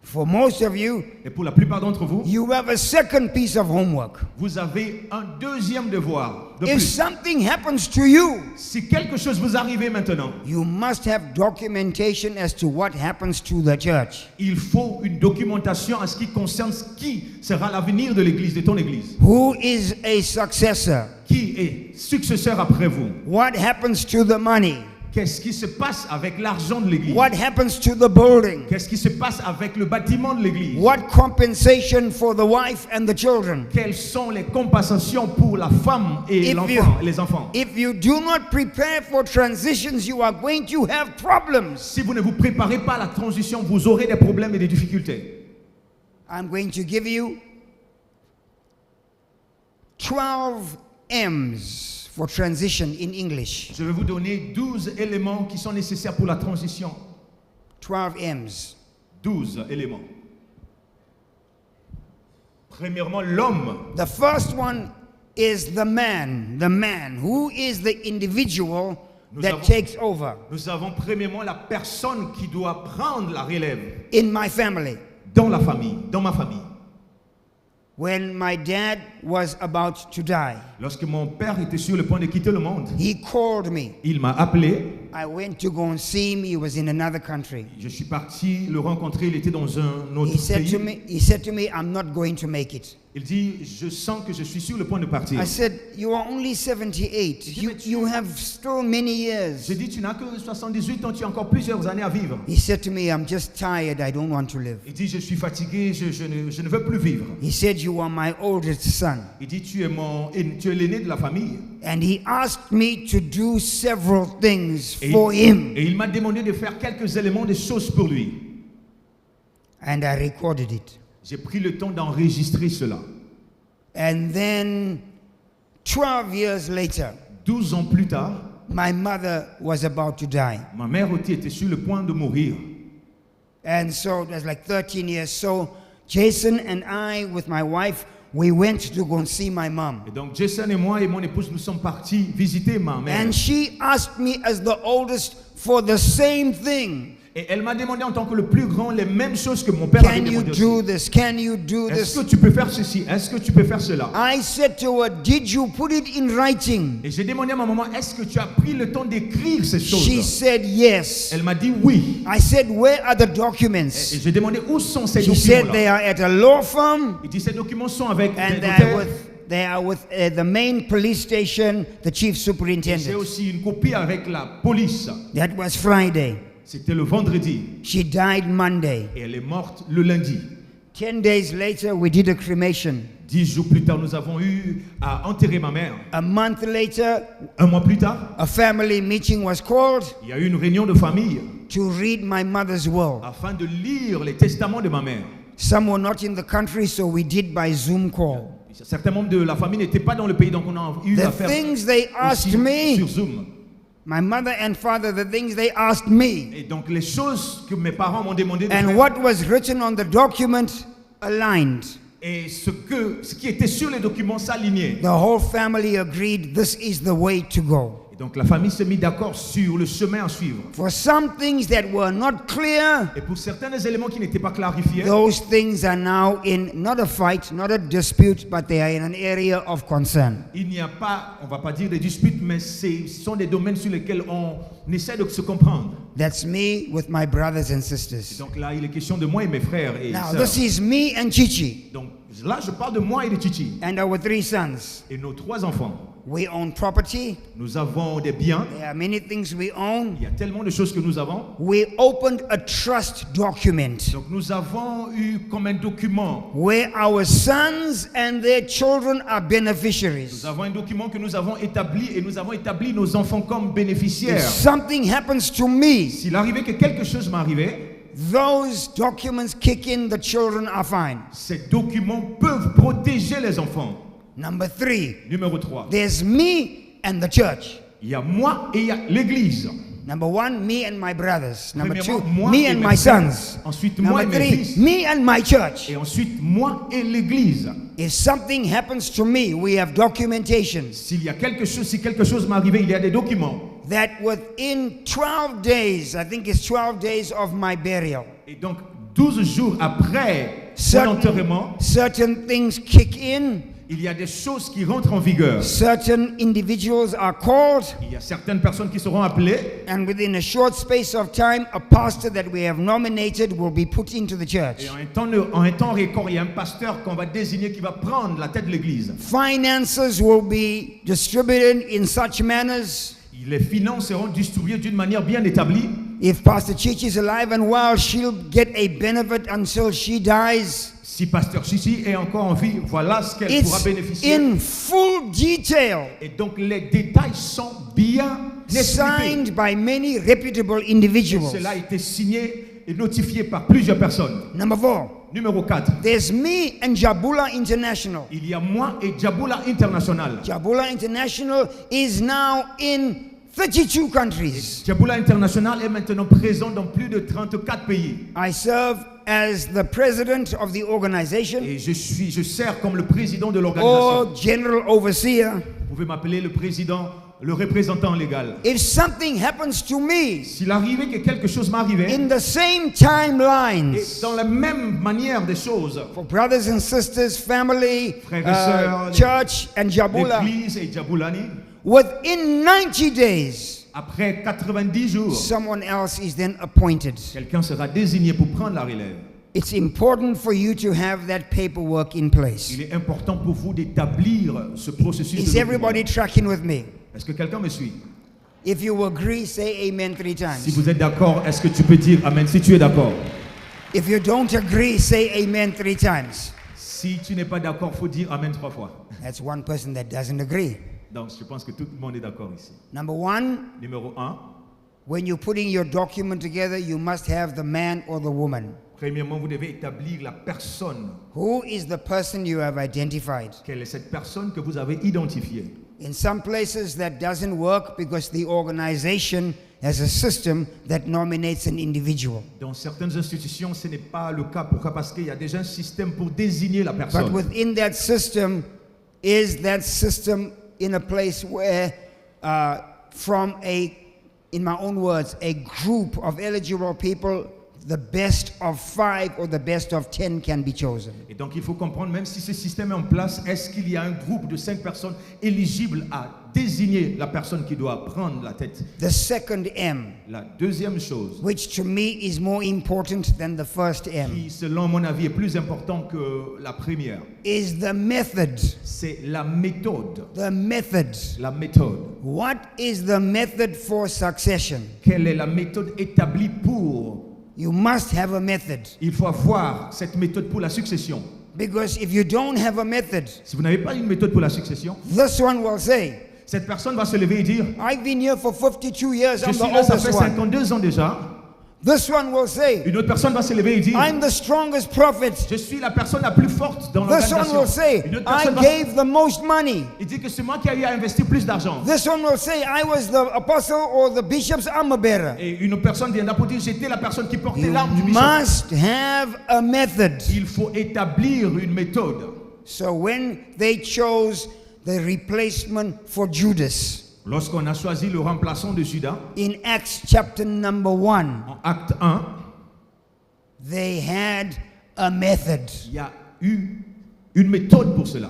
For most of you, Et pour la plupart d'entre vous, you have a second piece of homework. vous avez un deuxième devoir de If plus. something happens to you, Si quelque chose vous arrive maintenant, you must have documentation as to what happens to the church. il faut une documentation en ce qui concerne qui sera l'avenir de l'église, de ton église. Who is a successor? Qui est successeur après vous? What happens to the money? Qu'est-ce qui se passe avec l'argent de l'église? What happens to the building? Qu'est-ce qui se passe avec le bâtiment de l'église? What compensation for the wife and the children? Quelles sont les compensations pour la femme et If l'enfant, les enfants? If you do not prepare for transitions, you are going to have problems. Si vous ne vous préparez pas à la transition, vous aurez des problèmes et des difficultés. I'm going to give you 12 M's for transition in English. Je vais vous donner 12 éléments qui sont nécessaires pour la transition. 12 M's. 12 éléments. Premièrement, l'homme. The first one is the man. The man. Who is the individual that takes over Nous avons premièrement la personne qui doit prendre la relève in my family? dans la famille, dans ma famille. When my dad was about to die, Lorsque mon père était sur le point de quitter le monde, he called me. il m'a appelé. I went to go and see him. He was in another country. Je suis parti le rencontrer. Il était dans un autre He said to pays. me, I'm not going to make it. Il dit, je sens que je suis sur le point de partir. I said, you are only 78. You have still many years. J'ai dit, tu n'as que 78 ans, tu as encore plusieurs années à vivre. He said to me, I'm just tired. I don't want to live. Il dit, je suis fatigué, je ne veux plus vivre. He said, you are my oldest son. Il dit, tu es l'aîné de la famille. And he asked me to do several things for him. Et il m'a demandé de faire quelques éléments de choses pour lui. And I recorded it. J'ai pris le temps d'enregistrer cela. And then 12 years later, 12 ans plus tard, my mother was about to die. ma mère aussi était sur le point de mourir. And so it was like 13 years. So Jason and I, with my wife, we went to go and see my mom. Et donc Jason et moi et mon épouse, nous sommes partis visiter ma mère. And she asked me as the oldest for the same thing. Et elle m'a demandé en tant que le plus grand les mêmes choses que mon père avait Can you demandé do aussi. this? Can you do Est-ce this? que tu peux faire ceci? Est-ce que tu peux faire cela? I said to her, did you put it in writing? Et j'ai demandé à ma maman, est-ce que tu as pris le temps d'écrire ces choses? She said yes. Elle m'a dit oui. I said, where are the Et documents? j'ai demandé où sont ces She said documents-là. they are at a law firm Il dit ces documents sont avec and des they notaires. are with the main police station, the chief J'ai superintendent. aussi une copie avec la police. That was Friday. C'était le vendredi. She died Monday. Et elle est morte le lundi. 10 days later, we did a cremation. 10 jours plus tard, nous avons eu à enterrer ma mère. A month later, Un mois plus tard, a family meeting was called il y a eu une réunion de famille to read my mother's will. afin de lire les testaments de ma mère. Some were not in the country, so we did by Zoom call. Certains membres de la famille n'étaient pas dans le pays, donc on a eu The à faire things they aussi asked me, sur Zoom. my mother and father, the things they asked me, Et donc les choses que mes parents m'ont demandé de and faire, what was written on the document aligned. et ce qui était sur les documents s'alignait. The whole family agreed this is the way to go. Et donc la famille s'est mise d'accord sur le chemin à suivre. For some things that were not clear, Et pour certains des éléments qui n'étaient pas clarifiés, those things are now in not a fight, not a dispute, but they are in an area of concern. il n'y a pas, on va pas dire des disputes, mais ce sont des domaines sur lesquels on essaie de se comprendre. That's me with my brothers and Et sisters. donc là, il est question de moi et mes frères et Now, sœurs. this is me and Chichi Donc là, je parle de moi et de Chichi and our 3 sons. et nos 3 enfants. We own property. Nous avons des biens. There are many things we own. Il y a tellement de choses que nous avons. We opened a trust document Donc nous avons eu comme un document. where our sons and their children are Nous beneficiaries. avons un document que nous avons établi et nous avons établi nos enfants comme If bénéficiaires. something happens to me, S'il arrivait que quelque chose m'arrivait, those documents kick in, the children are fine. ces documents peuvent protéger les enfants. Number 3, Numéro 3. there's me and the church. Il y a moi et il y a l'église. Number 1, me and my brothers. Number 2, Premièrement, moi me et and mes my frères. sons. Ensuite, moi Number et mes 3, fils. me and my church. Et ensuite, moi et l'église. If something happens to me, we have documentation S'il y a quelque chose, si quelque chose m'arrivait, il y a des documents. that within 12 days, I think it's 12 days of my burial, Et donc, 12 jours après mon enterrement, certain things kick in, il y a des choses qui rentrent en vigueur. certain individuals are called, Il y a certaines personnes qui seront appelées. and within a short space of time, a pastor that we have nominated will be put into the church. Et en un temps record, il y a un pasteur qu'on va désigner qui va prendre la tête de l'église. Finances will be distributed in such manners. Les finances seront distribuées d'une manière bien établie. If Pastor Chichi is alive and well, she'll get a benefit until she dies. Si pasteur Chichi est encore en vie, voilà ce qu'elle pourra It's bénéficier. in full detail, Et donc les détails sont bien expliqués. signed by many reputable Et individuals. cela a été signé et notifié par plusieurs personnes. Number 4, Numéro 4. there's me and Jabula International. Il y a moi et Djaboula International. Jabula International is now in 32 countries. Djaboula International est maintenant présent dans plus de 34 pays. I serve as the president of the organization Et je sers comme le président de or l'organisation. general overseer. Vous pouvez m'appeler le président, le représentant légal. If something happens to me S'il arrivait que quelque chose m'arrivait, in the same et timelines dans la même manière des choses, for brothers and sisters, family, Frères et sœurs, church, and Djaboula, l'église et Djaboulani, within 90 days, après 90 jours, someone else is then appointed. quelqu'un sera désigné pour prendre la relève. It's important for you to have that paperwork in place. Il est important pour vous d'établir ce processus Is de everybody document. tracking with me? Est-ce que quelqu'un me suit? If you agree, say amen 3 Si times. vous êtes d'accord, est-ce que tu peux dire Amen si tu es d'accord? If you don't agree, say amen 3 times. Si tu n'es pas d'accord, il faut dire Amen 3 fois. That's one person that doesn't agree. Donc je pense que tout le monde est d'accord ici. Number one, Numéro 1, when you're putting your document together, you must have the man or the woman. premièrement, vous devez établir la personne. Who is the person you have identified? Quelle est cette personne que vous avez identifiée? In some places that doesn't work because the organization has a system that nominates an individual. Dans certaines institutions, ce n'est pas le cas. Pourquoi? Parce qu'il y a déjà un système pour désigner la But personne. within that system, is that system in a place where, in my own words, a group of eligible people, the best of 5 or the best of 10 can be chosen. Et donc il faut comprendre, même si ce système est en place, est-ce qu'il y a un groupe de 5 personnes éligibles à désigner la personne qui doit prendre la tête? The second M, La deuxième chose, which to me is more important than the first M, qui selon mon avis est plus important que la première, is the method. c'est la méthode. The method. La méthode. What is the method for succession? Quelle est la méthode établie pour? You must have a method. Il faut avoir cette méthode pour la succession. Because if you don't have a method, Si vous n'avez pas une méthode pour la succession, this one will say, cette personne va se lever et dire, I've been here for 52 years, je I'm suis the là, ça fait oldest one. 52 ans déjà. This one will say, Une autre personne va se lever et dire, I'm the strongest prophet. je suis la personne la plus forte dans This one will l'organisation. say, Une autre I personne va gave the most money. il dit que c'est moi qui ai eu à investir plus d'argent. This one will say, I was the apostle or the bishop's armor bearer. Et une autre personne viendra pour dire, j'étais la personne qui portait You l'arme du bishop. must have a method. Il faut établir une méthode. So when they chose the replacement for Judas Lorsqu'on a choisi le remplaçant de Judas, in Acts chapter number 1, en acte 1, they had a method. il y a eu une méthode pour cela.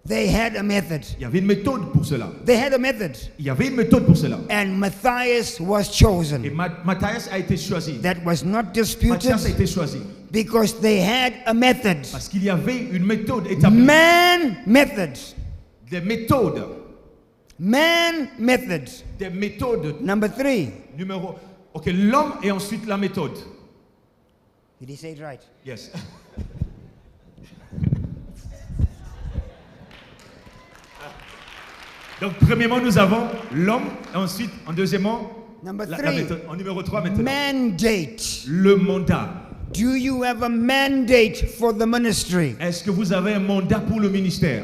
They had a method. Il y avait une méthode pour cela. They had a method. Il y avait une méthode pour cela. And Matthias was Et chosen. Matthias a été choisi. That was not disputed Matthias a été choisi. because they had a method. Parce qu'il y avait une méthode établie. Man method. Des méthodes. Man method. Des méthodes. Number 3. Numéro. Ok, l'homme et ensuite la méthode. Did he say it right? Yes. Donc, premièrement, nous avons l'homme, et ensuite, en deuxièmement, Number la 3. méthode. En numéro 3, maintenant. Mandate. Le mandat. Do you have a mandate for the ministry? Est-ce que vous avez un mandat pour le ministère?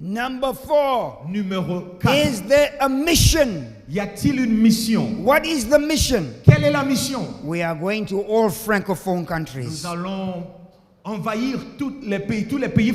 Number 4. Numéro 4. Is there a mission? Y a-t-il une mission? What is the mission? Quelle est la mission? We are going to all francophone countries. Nous allons envahir tous les pays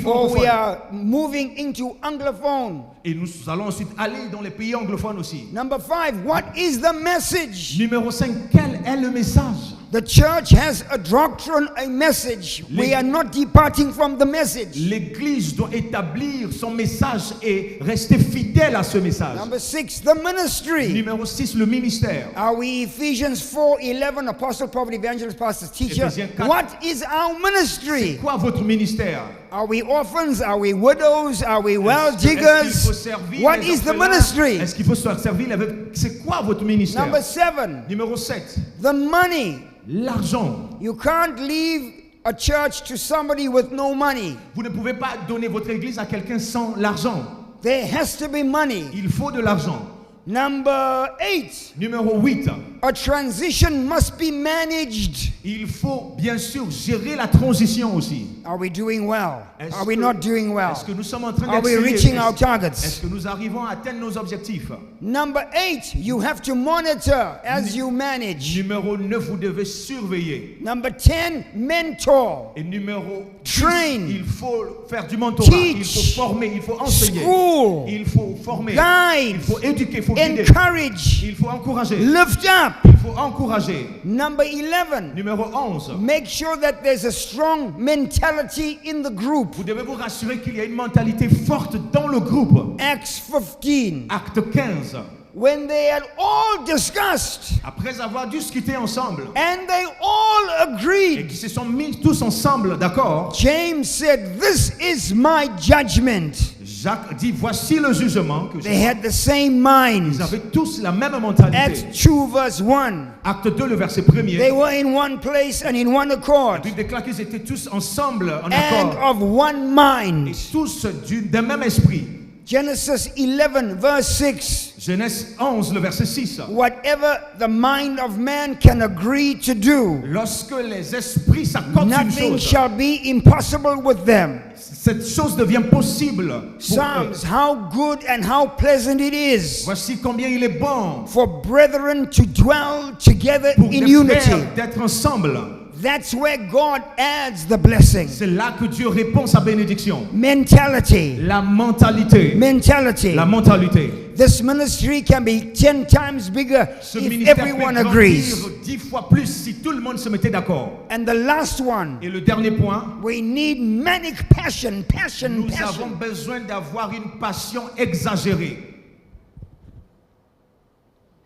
Or we francophones. are moving into anglophone. Et nous allons ensuite aller dans les pays anglophones aussi. Number 5. What is the message? Numéro 5, quel est le message? The church has a doctrine, a message. We are not departing from the message. L'Église doit établir son message et rester fidèle à ce message. Number 6. The ministry. Numéro 6, le ministère. Are we Ephesians 4:11, apostle, prophet, evangelist, pastor, teacher? Éphésiens 4. What is our ministry? Quoi votre ministère? Are we orphans? Are we widows? Are we well Est-ce qu'il faut diggers? servir What les is the orphelins? ministry? Est-ce qu'il faut se servir avec... C'est quoi votre ministère? Number 7. Numéro 7, The money. l'argent. You can't leave a church to somebody with no money. Vous ne pouvez pas donner votre église à quelqu'un sans l'argent. There has to be money. Il faut de l'argent. Number 8. Numéro 8, A transition must be managed. Il faut bien sûr gérer la transition aussi. Are we doing well? Est-ce Are we que- not doing well? Est-ce que nous sommes en train Are we d'exceller? reaching our Est-ce targets? que nous arrivons à atteindre nos objectifs? Number 8, you have to monitor as you manage. Numéro 9, vous devez surveiller. Number 10, mentor. Et numéro 10, Train. il faut faire du mentorat, il Teach. faut former, il faut enseigner, School. il faut former, Guide. il faut éduquer, il faut guider, Encourage. il faut encourager, Lift up. il faut encourager. Number 11, Numéro 11, make sure that there's a strong mentality in the group. vous devez vous rassurer qu'il y a une mentalité forte dans le groupe. Acts 15. Acte 15, When they had all discussed après avoir discuté ensemble and they all et agreed, qui se sont mis tous ensemble, d'accord, James said, "This is my judgment." Jacques dit, voici le jugement que They j'ai. had the same mind. Ils avaient tous la même mentalité. Acts 2 verse 1. Acte 2, le verset 1er. They were in one place and in one La accord Bible déclare qu'ils étaient tous ensemble, en and accord, of one et mind. tous d'un même esprit. Genesis 11 verse 6. Genèse 11, le verset 6. Whatever the mind of man can agree to do, Lorsque les esprits s'accordent sur une nothing chose, shall be impossible with them. cette chose devient possible pour eux. Psalms, how good and how pleasant it is Voici combien il est bon for brethren to dwell together pour in des unity. frères d'être ensemble. That's where God adds the blessing. C'est là que Dieu répond sa bénédiction. Mentality. La mentalité. Mentality. La mentalité. This ministry can be 10 times bigger Ce if ministère everyone peut agrees. grandir 10 fois plus si tout le monde se mettait d'accord. And the last one, Et le dernier point, we need manic passion, passion, nous avons passion. besoin d'avoir une passion exagérée.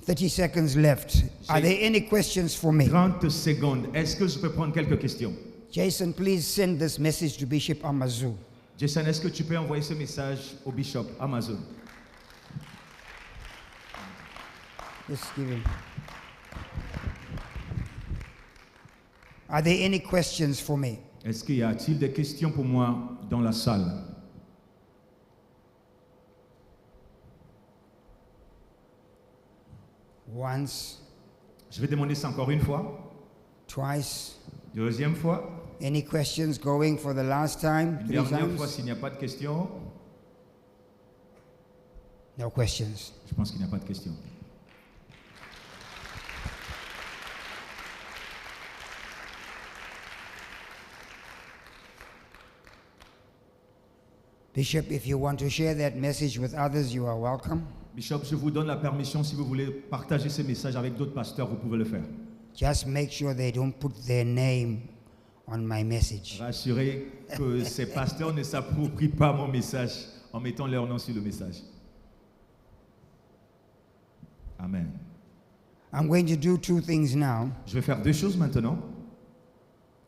30 seconds left. Are there any questions for me? 30 secondes. Est-ce que je peux prendre quelques questions? Jason, please send this message to Bishop Amazu. Jason, est-ce que tu peux envoyer ce message au bishop Amazon? Just give him. Are there any questions for me? Est-ce qu'il y a-t-il des questions pour moi dans la salle? Once, Je vais demander ça encore une fois. twice. Deuxième fois. Any questions going for the last time? Une 3 dernière fois times? s'il n'y a pas de questions. No questions. Je pense qu'il n'y a pas de questions. Bishop, if you want to share that message with others, you are welcome. Bishop, je vous donne la permission, si vous voulez partager ce message avec d'autres pasteurs, vous pouvez le faire. Just make sure they don't put their name on my message. Rassurez que ces pasteurs ne s'approprient pas mon message en mettant leur nom sur le message. Amen. I'm going to do 2 things now, Je vais faire 2 choses maintenant.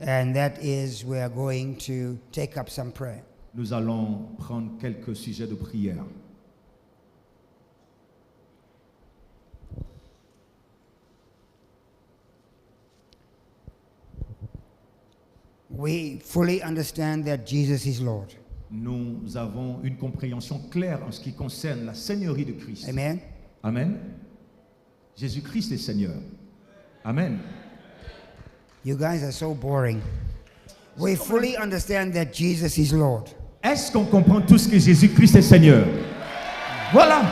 and that is we are going to take up some prayer. Nous allons prendre quelques sujets de prière. We fully understand that Jesus is Lord. Nous avons une compréhension claire en ce qui concerne la seigneurie de Christ. Amen. Amen. Jésus-Christ est Seigneur. Amen. You guys are so boring. We fully understand that Jesus is Lord. Est-ce qu'on comprend tous que Jésus-Christ est Seigneur? Voilà.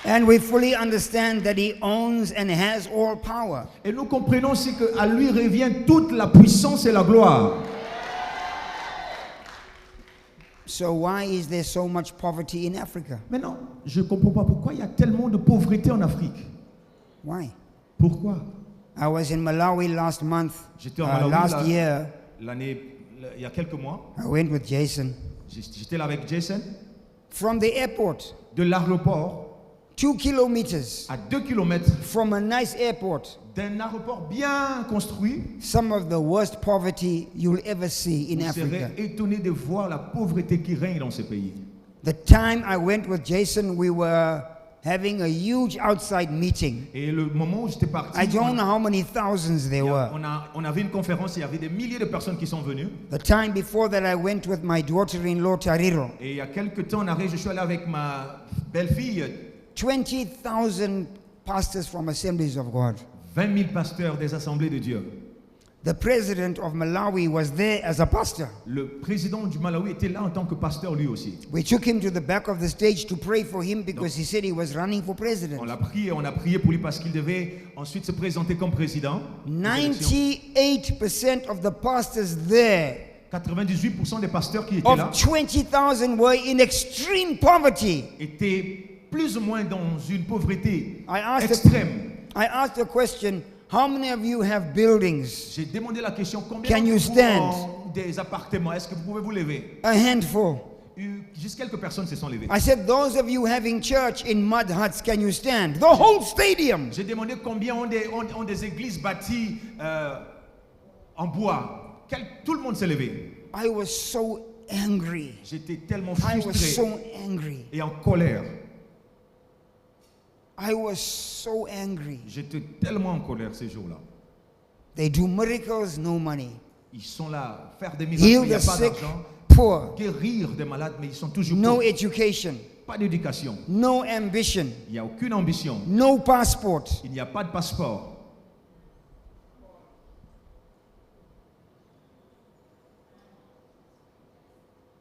And we fully understand that he owns and has all power. Et nous comprenons aussi qu'à lui revient toute la puissance et la gloire. So why is there so much poverty in Africa? Maintenant, je ne comprends pas pourquoi il y a tellement de pauvreté en Afrique. Why? Pourquoi? I was in Malawi last month, J'étais en Malawi last year. il y a quelques mois. I went with Jason. J'étais là avec Jason. From the airport, De l'aéroport 2 kilometers à 2 km from a nice airport, d'un aéroport bien construit, some of the worst poverty you'll ever see in vous Africa. serez étonné de voir la pauvreté qui règne dans ce pays. The time I went with Jason, we were having a huge outside meeting. Et le moment où j'étais parti, I don't know how many thousands there were. on avait une conférence et il y avait des milliers de personnes qui sont venues. The time before that, I went with my daughter-in-law, Tariro. Et il y a quelques temps en arrière, je suis allé avec ma belle-fille. 20,000 pastors from Assemblies of God. 20 000 pasteurs des assemblées de Dieu. The president of Malawi was there as a pastor. Le président du Malawi était là en tant que pasteur lui aussi. We took him to the back of the stage to pray for him because he said he was running for president. On a prié pour lui parce qu'il devait ensuite se présenter comme président. 98% of the pastors there 98% des pasteurs qui étaient là of 20,000 were in extreme poverty. étaient plus ou moins dans une pauvreté I asked the question, how many of you have buildings? J'ai demandé la question, combien Can you d'entre vous stand? ont des appartements? Est-ce que vous pouvez vous lever? A handful. Juste quelques personnes se sont levées. I said, those of you having church in mud huts, can you stand? The whole stadium. J'ai demandé combien ont des églises bâties en bois. Tout le monde s'est levé. I was so angry. J'étais tellement I was frustré so angry. et en colère. I was so angry. J'étais tellement en colère ces jours-là. They do miracles, no money. Ils sont là, faire des miracles, mais Heal il n'y a the pas sick, d'argent. poor. Guérir des malades, mais ils sont toujours No pauvres. education. Pas d'éducation. No ambition. Il n'y a aucune ambition. No passport. Il n'y a pas de passeport.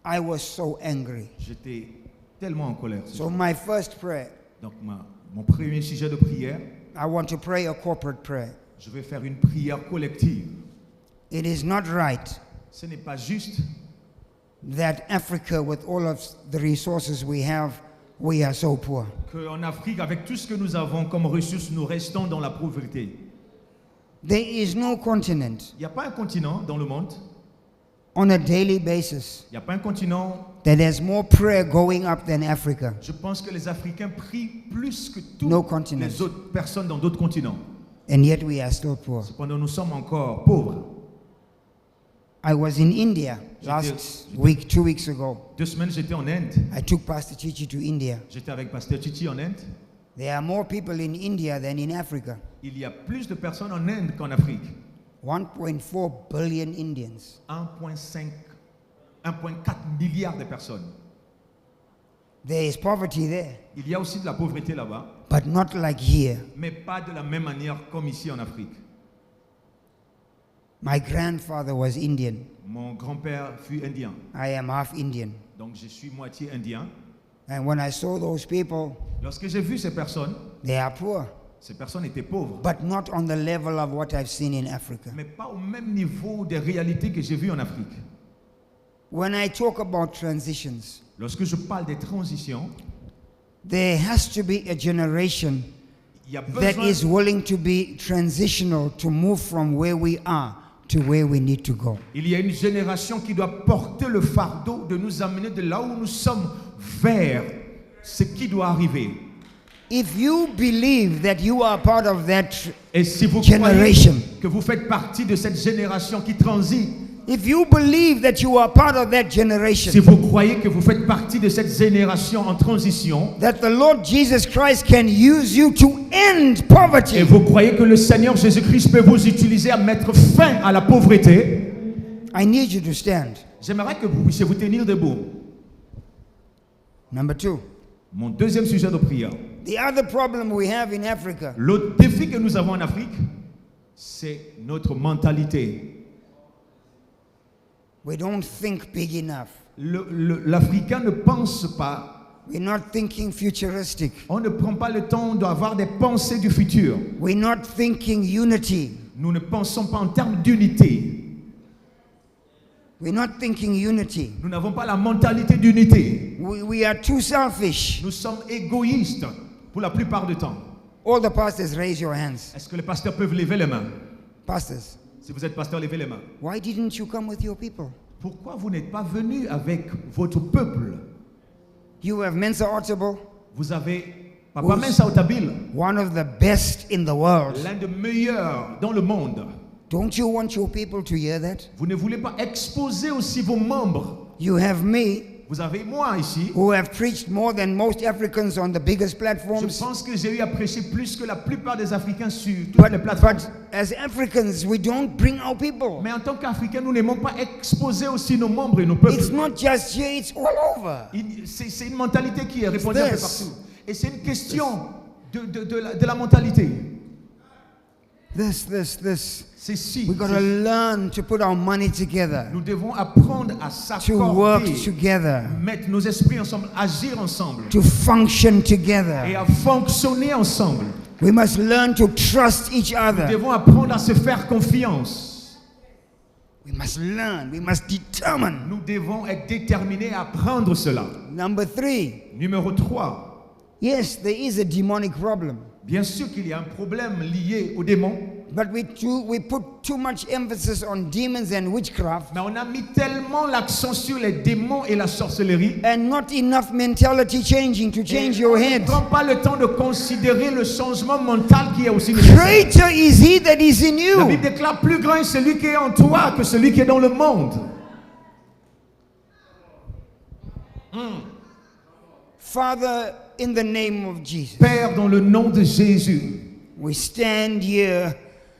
I was so angry. J'étais tellement en colère. So my first prayer, Donc mon premier sujet de prière, I want to pray a corporate prayer. je vais faire une prière collective. It is not right Ce n'est pas juste that Africa, with all of the resources we have, we are so poor. qu'en Afrique, avec tout ce que nous avons comme ressources, nous restons dans la pauvreté. There is no continent Il n'y a pas un continent dans le monde, on a daily basis il n'y a pas un continent. that has more prayer going up than Africa. Je pense que les Africains prient plus que toutes No continent. les autres personnes dans d'autres continents. And yet we are still poor. Cependant, nous sommes encore pauvres. I was in India last week, 2 weeks ago. 2 semaines, j'étais en Inde. I took Pastor Chichi to India. J'étais avec Pasteur Chichi en Inde. There are more people in India than in Africa. Il y a plus de personnes en Inde qu'en Afrique. 1.4 billion Indians. 1,4 milliard de personnes. There is poverty there, Il y a aussi de la pauvreté là-bas, but not like here. mais pas de la même manière comme ici en Afrique. My grandfather was Indian. Mon grand-père fut indien, I am half Indian. donc je suis moitié indien. And when I saw those people, Lorsque j'ai vu ces personnes étaient pauvres, but not on the level of what I've seen in Africa. mais pas au même niveau des réalités que j'ai vues en Afrique. When I talk about transitions, Lorsque je parle des transitions, there has to be a generation il y a that besoin is willing to be transitional to move from where we are to where we need to go. Il y a une génération qui doit porter le fardeau de nous amener de là où nous sommes vers ce qui doit arriver. If you believe that you are part of that Et si vous generation, croyez que vous faites partie de cette génération qui transite, if you believe that you are part of that generation, si vous croyez que vous faites partie de cette génération en transition, that the Lord Jesus Christ can use you to end et poverty, vous croyez que le Seigneur Jésus-Christ peut vous utiliser à mettre fin à la pauvreté, I need you to stand. j'aimerais que vous puissiez vous tenir debout. Number 2. Mon deuxième sujet de prière. The other problem we have in Africa L'autre défi que nous avons en Afrique, c'est notre mentalité. we don't think big enough. L'Africain ne pense pas. We're not thinking futuristic. On ne prend pas le temps d'avoir des pensées du futur. We're not thinking unity. Nous ne pensons pas en termes d'unité. We're not thinking unity. Nous n'avons pas la mentalité d'unité. We are too selfish. Nous sommes égoïstes pour la plupart du temps. All the pastors, raise your hands. Est-ce que les pasteurs peuvent lever les mains? Pastors, Si vous êtes pasteur, levez les mains. why didn't you come with your people? Pourquoi vous n'êtes pas venu avec votre peuple? You have Mensa Otabil, Vous avez Papa Mensa Otabil, one of the best in the world. l'un des meilleurs dans le monde. Don't you want your people to hear that? Vous ne voulez pas exposer aussi vos membres. You have me, Vous avez moi ici. who have preached more than most Africans on the biggest Je platforms. pense que j'ai eu à prêcher plus que la plupart des Africains sur toutes les plateformes. But as Africans, we don't bring our people. Mais en tant qu'Africains, nous n'aimons pas exposer aussi nos membres et nos peuples. It's not just here, it's all over. C'est une mentalité qui est répandue un peu This. partout. Et c'est une question de la mentalité. This. C'est si. We got to learn to put our money together, Nous devons apprendre à to work s'accorder, together, mettre nos esprits ensemble, agir ensemble to function et together. à fonctionner ensemble. We must learn to trust each Nous other. devons apprendre à se faire confiance. We must learn. We must determine. Nous devons être déterminés à prendre cela. Number 3. Numéro 3. Yes, there is a demonic problem. Bien sûr qu'il y a un problème lié aux démons, But we put too much emphasis on demons and witchcraft mais on a mis tellement l'accent sur les démons et la sorcellerie. and not enough mentality changing to change your On head. ne prend pas le temps de considérer le changement mental qui est aussi nécessaire. Greater is he that is in La Bible you. déclare plus grand est celui qui est en toi que celui qui est dans le monde. Father, in the name of Jesus, Père, dans le nom de Jésus, we stand here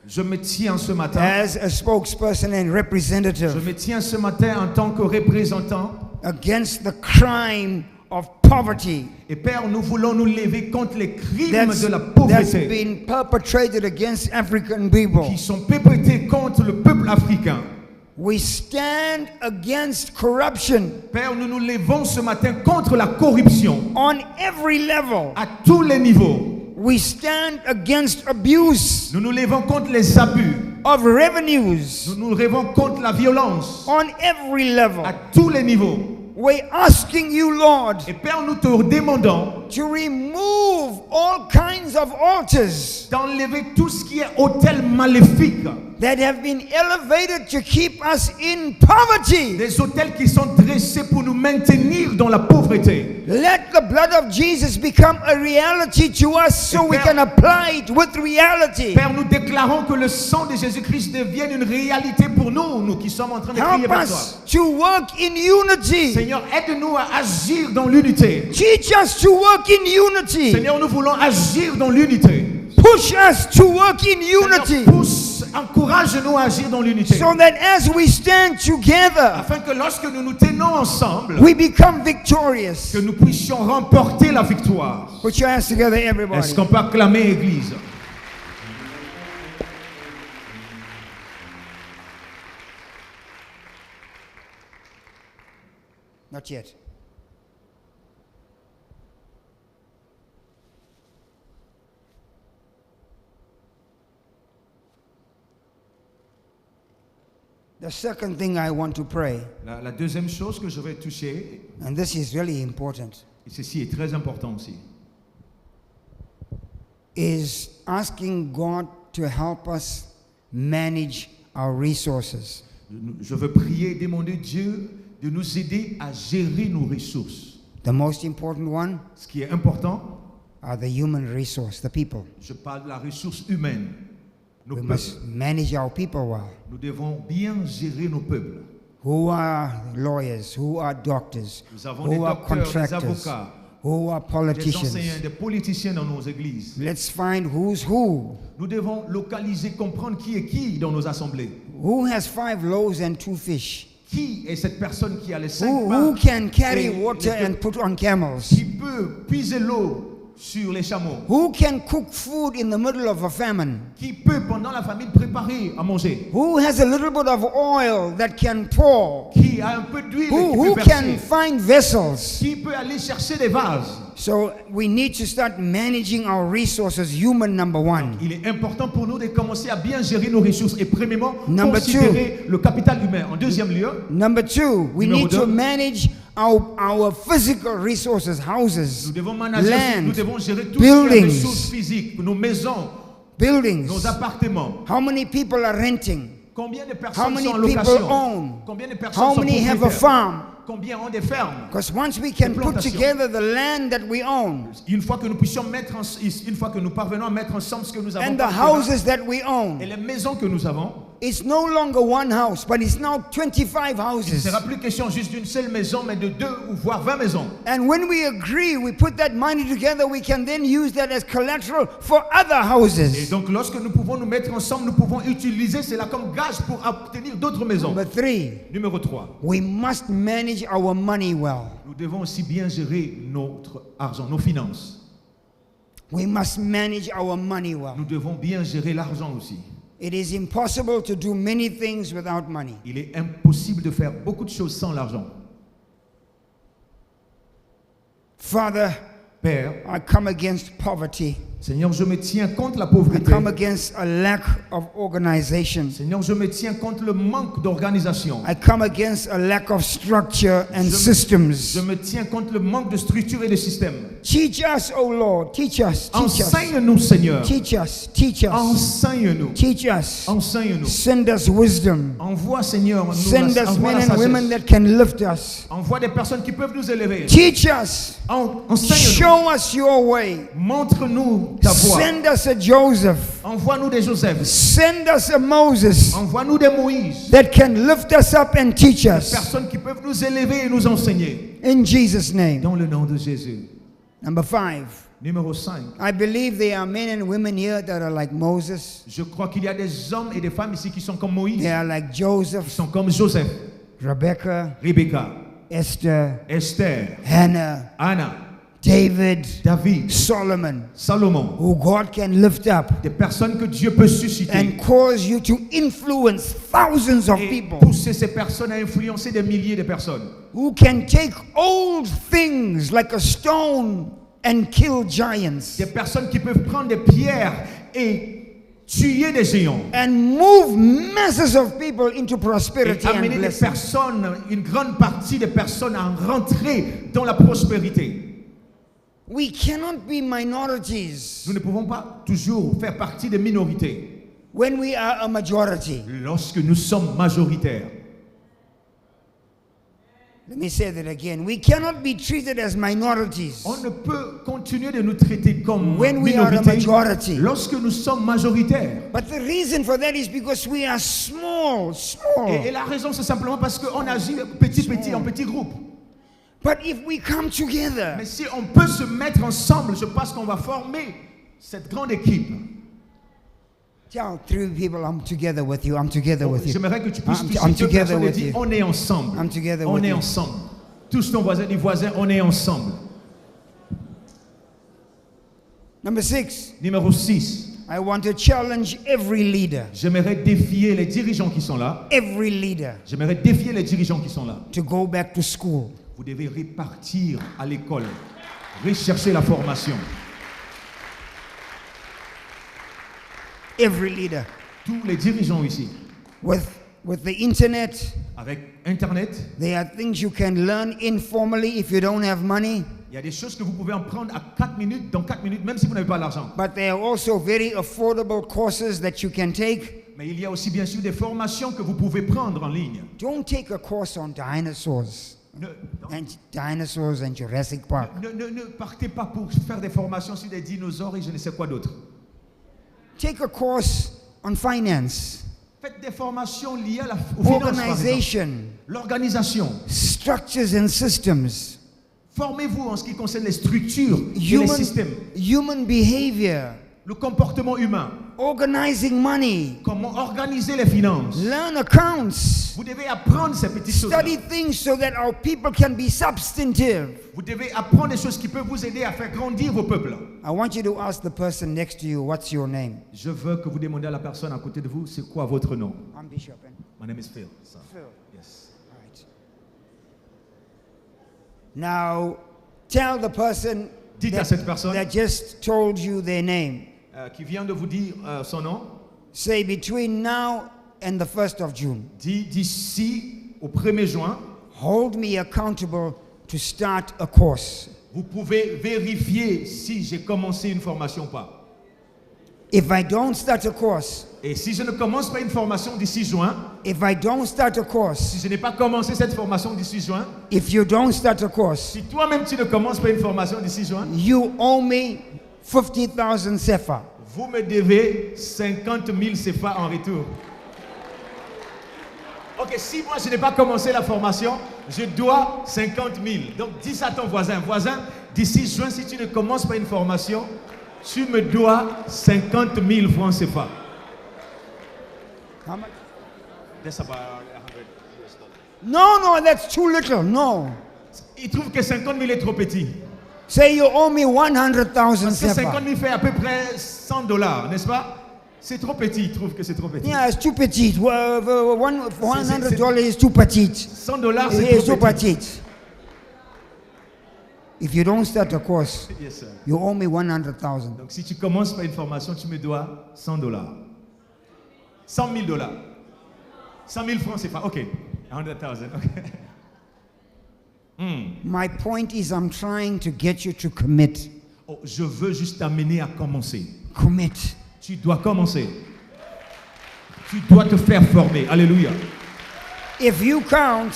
je me tiens ce matin. as a spokesperson and Je representative me tiens ce matin en tant que représentant. against the crime of poverty Et Père, nous voulons nous lever contre les crimes that's de la that's pauvreté been perpetrated against African people. qui sont perpétrés contre le peuple africain. We stand against corruption Père, nous nous levons ce matin contre la corruption on every level. à tous les niveaux. We stand against abuse Nous nous levons contre les abus. of revenues Nous nous levons contre la violence on every level. à tous les niveaux. We're asking you, Lord, Et Père, nous te demandons to remove all kinds of altars d'enlever tout ce qui est autel maléfique. that have been elevated to keep us in poverty. Des autels qui sont dressés pour nous maintenir dans la pauvreté. Let the blood of Jesus become a reality to us so we can apply it with reality. Père, nous déclarons que le sang de Jésus-Christ devienne une réalité pour nous, nous qui sommes en train de crier Help vers toi. us to work in unity. Seigneur, aide-nous à agir dans l'unité. Teach us to work in unity. Seigneur, nous voulons agir dans l'unité. Push us to work in unity. Seigneur, pousse, encourage-nous à agir dans l'unité. So that as we stand together, Afin que lorsque nous nous tenons ensemble, we become victorious. que nous puissions remporter la victoire. Put your hands together, Est-ce everybody. qu'on peut acclamer Église? Not yet. The second thing I want to pray, La deuxième chose que je vais toucher, and this is really important, et ceci est très important aussi, is asking God to help us manage our resources. je veux prier et demander Dieu de nous aider à gérer nos ressources. The most important one Ce qui est important, are the human resource, the people. je parle de la ressource humaine, nos We peuples. must manage our people well. Nous devons bien gérer nos peuples. Who are lawyers, who are doctors, Nous avons des who are docteurs, des contractors, avocats, who are des politicians. enseignants, des politiciens dans nos églises. Let's find who's who. Nous devons localiser, comprendre qui est qui dans nos assemblées. Who has 5 loaves and 2 fish? Qui est cette personne qui a les 5 Who can carry et water les and put on camels? qui peut puiser l'eau sur les chameaux? Who can cook food in the middle of a famine? Qui peut pendant la famine préparer à manger? Who has a little bit of oil that can pour? Qui a un peu d'huile et Who qui peut can verser? find vessels? Qui peut aller chercher des vases? So we need to start managing our resources, human number 1. Il est important pour nous de commencer à bien gérer nos ressources et premièrement Number considérer le capital humain. En deuxième lieu, Number 2, we Numéro need to deux. manage our physical resources, houses, nous devons manager, nous land, devons gérer toutes les buildings. ressources physiques, nos maisons, buildings. nos appartements. How many people are renting? Combien de How personnes many sont en people location? own? Combien de personnes How sont many have a propriétaires? farm? Combien ont des fermes? Because once we can put plantations. together the land that we own Une fois que nous puissions mettre, une fois que nous parvenons à mettre ensemble ce que nous avons, and the par commun, houses that we et own, les maisons que nous avons, it's no longer one house, but it's now 25 il ne houses. sera plus question juste d'une seule maison, mais de 2 ou voire 20 maisons. And when we agree, we put that money together, we can then use that as collateral for other Et houses. donc, lorsque nous pouvons nous mettre ensemble, nous pouvons utiliser cela comme gage pour obtenir d'autres maisons. Number 3, Numéro 3, we must manage our money well. nous devons aussi bien gérer notre argent, nos finances. We must manage our money well. Nous devons bien gérer l'argent aussi. It is impossible to do many things without money. Il est impossible de faire beaucoup de choses sans l'argent. Father, Père, I come against poverty. Seigneur, je me tiens contre la I pauvreté. come against a lack of organization. Seigneur, je me tiens contre le manque d'organisation. I come against a lack of structure and Je systems. me tiens contre le manque de structure et de système. Teach us, O Lord. Teach us. Teach us. Enseigne-nous, Seigneur. Teach us. Teach us. Enseigne-nous. Teach us. Enseigne-nous. Send us wisdom. Envoie, Seigneur, nous Send us envoie men la and women sagesse. that can lift us. Envoie des personnes qui peuvent nous élever. Teach us. Enseigne-nous. Show us your way. Montre-nous ta voie. Send us a Joseph. Envoie-nous des Joseph. Send us a Moses Envoie-nous des Moïse. that can lift us up and teach us. Personnes qui peuvent nous élever et nous enseigner. In Jesus' name. Dans le nom de Jésus. Number 5. Numéro 5. I believe there are men and women here that are like Moses. Je crois qu'il y a des hommes et des femmes ici qui sont comme Moïse. They are like Qui Joseph, sont comme Joseph, Rebecca, Rebecca, Esther, Esther, Hannah, Anna, David, David, Solomon, Salomon. who God can lift up Des personnes que Dieu peut susciter. and cause you to influence thousands of Et people pousser ces personnes à influencer des milliers de personnes. who can take old things like a stone and kill giants Des personnes qui peuvent prendre des pierres et tuer des géants. and move masses of people into Et prosperity and amener des blessing. personnes, une grande partie des personnes à rentrer dans la prospérité. We cannot be minorities Nous ne pouvons pas toujours faire partie des minorités when we are a majority. lorsque nous sommes majoritaires. Let me say that again. We cannot be treated as minorities On ne peut continuer de nous traiter comme when we are a minorité majority. lorsque nous sommes majoritaires. But the reason for that is because we are small. Et la raison, c'est simplement parce qu'on agit petit, en petits groupes. But if we come together, Mais si on peut se mettre ensemble, je pense qu'on va former cette grande équipe. tell 3 people, I'm together with you. I'm together with you. J'aimerais que tu puisses I'm toucher deux together personnes et with dire you. on est ensemble. I'm together On with est you. ensemble. Tous ton voisin, dis voisin, on est ensemble. Number 6, Numéro 6. I want to challenge every leader, J'aimerais défier les dirigeants qui sont là. every leader J'aimerais défier les dirigeants qui sont là. to go back to school. Vous devez repartir à l'école. Rechercher la formation. Every leader. Tous les dirigeants ici. With the internet, Avec Internet, there are things you can learn informally if you don't have money. il y a des choses que vous pouvez en prendre à 4 minutes, dans 4 minutes, même si vous n'avez pas l'argent. But there are also very affordable courses that you can take. Mais il y a aussi bien sûr des formations que vous pouvez prendre en ligne. Don't take a course on dinosaurs and Jurassic Park. Ne partez pas pour faire des formations sur des dinosaures et je ne sais quoi d'autre. Take a course on finance, Faites des formations liées aux finances, par exemple. organization, L'organisation. structures and systems, Formez-vous en ce qui concerne les structures et les systèmes. human behavior, Le comportement humain. organizing money, Comment organiser les finances. learn accounts, Vous devez apprendre ces petites choses. study things so that our people can be substantive. Vous devez apprendre des choses qui peuvent vous aider à faire grandir vos peuples. I want you to ask the person next to you, what's your name? Je veux que vous demandiez à la personne à côté de vous, c'est quoi votre nom? I'm Bishop. My name is Phil. So, Phil. yes. All right. Now, tell the person Dites à cette personne that just told you their name. qui vient de vous dire son nom, Say between now and the 1st of June, dit d'ici au 1er juin, hold me accountable to start a course. vous pouvez vérifier si j'ai commencé une formation ou pas. If I don't start a course, Et si je ne commence pas une formation d'ici juin, if I don't start a course, si je n'ai pas commencé cette formation d'ici juin, if you don't start a course, si toi-même tu ne commences pas une formation d'ici juin, you owe me 50,000 sefa. vous me devez 50 000 CFA en retour. Ok, si moi je n'ai pas commencé la formation, je dois 50 000. Donc dis ça à ton voisin. Voisin, d'ici juin, si tu ne commences pas une formation, tu me dois 50 000 francs CFA. How much? That's about $100. No, that's too little. No. Il trouve que 50 000 est trop petit. Say you owe me 100,000 Parce que 50 sefa. 000 fait à peu près $100, n'est-ce pas? C'est trop petit, il trouve que c'est trop petit. Yeah, it's too petite. $100 is too petite. $100, It's c'est too trop petit. petite. If you don't start a course, Yes, sir. you owe me 100,000. Donc si tu commences par une formation, tu me dois $100. $100,000. 100 000 francs, c'est pas. OK. 100,000. OK. My point is, I'm trying to get you to commit. Oh, je veux juste t'amener à commencer. Commit. Tu dois commencer. Tu dois te faire former. Alléluia. If you count,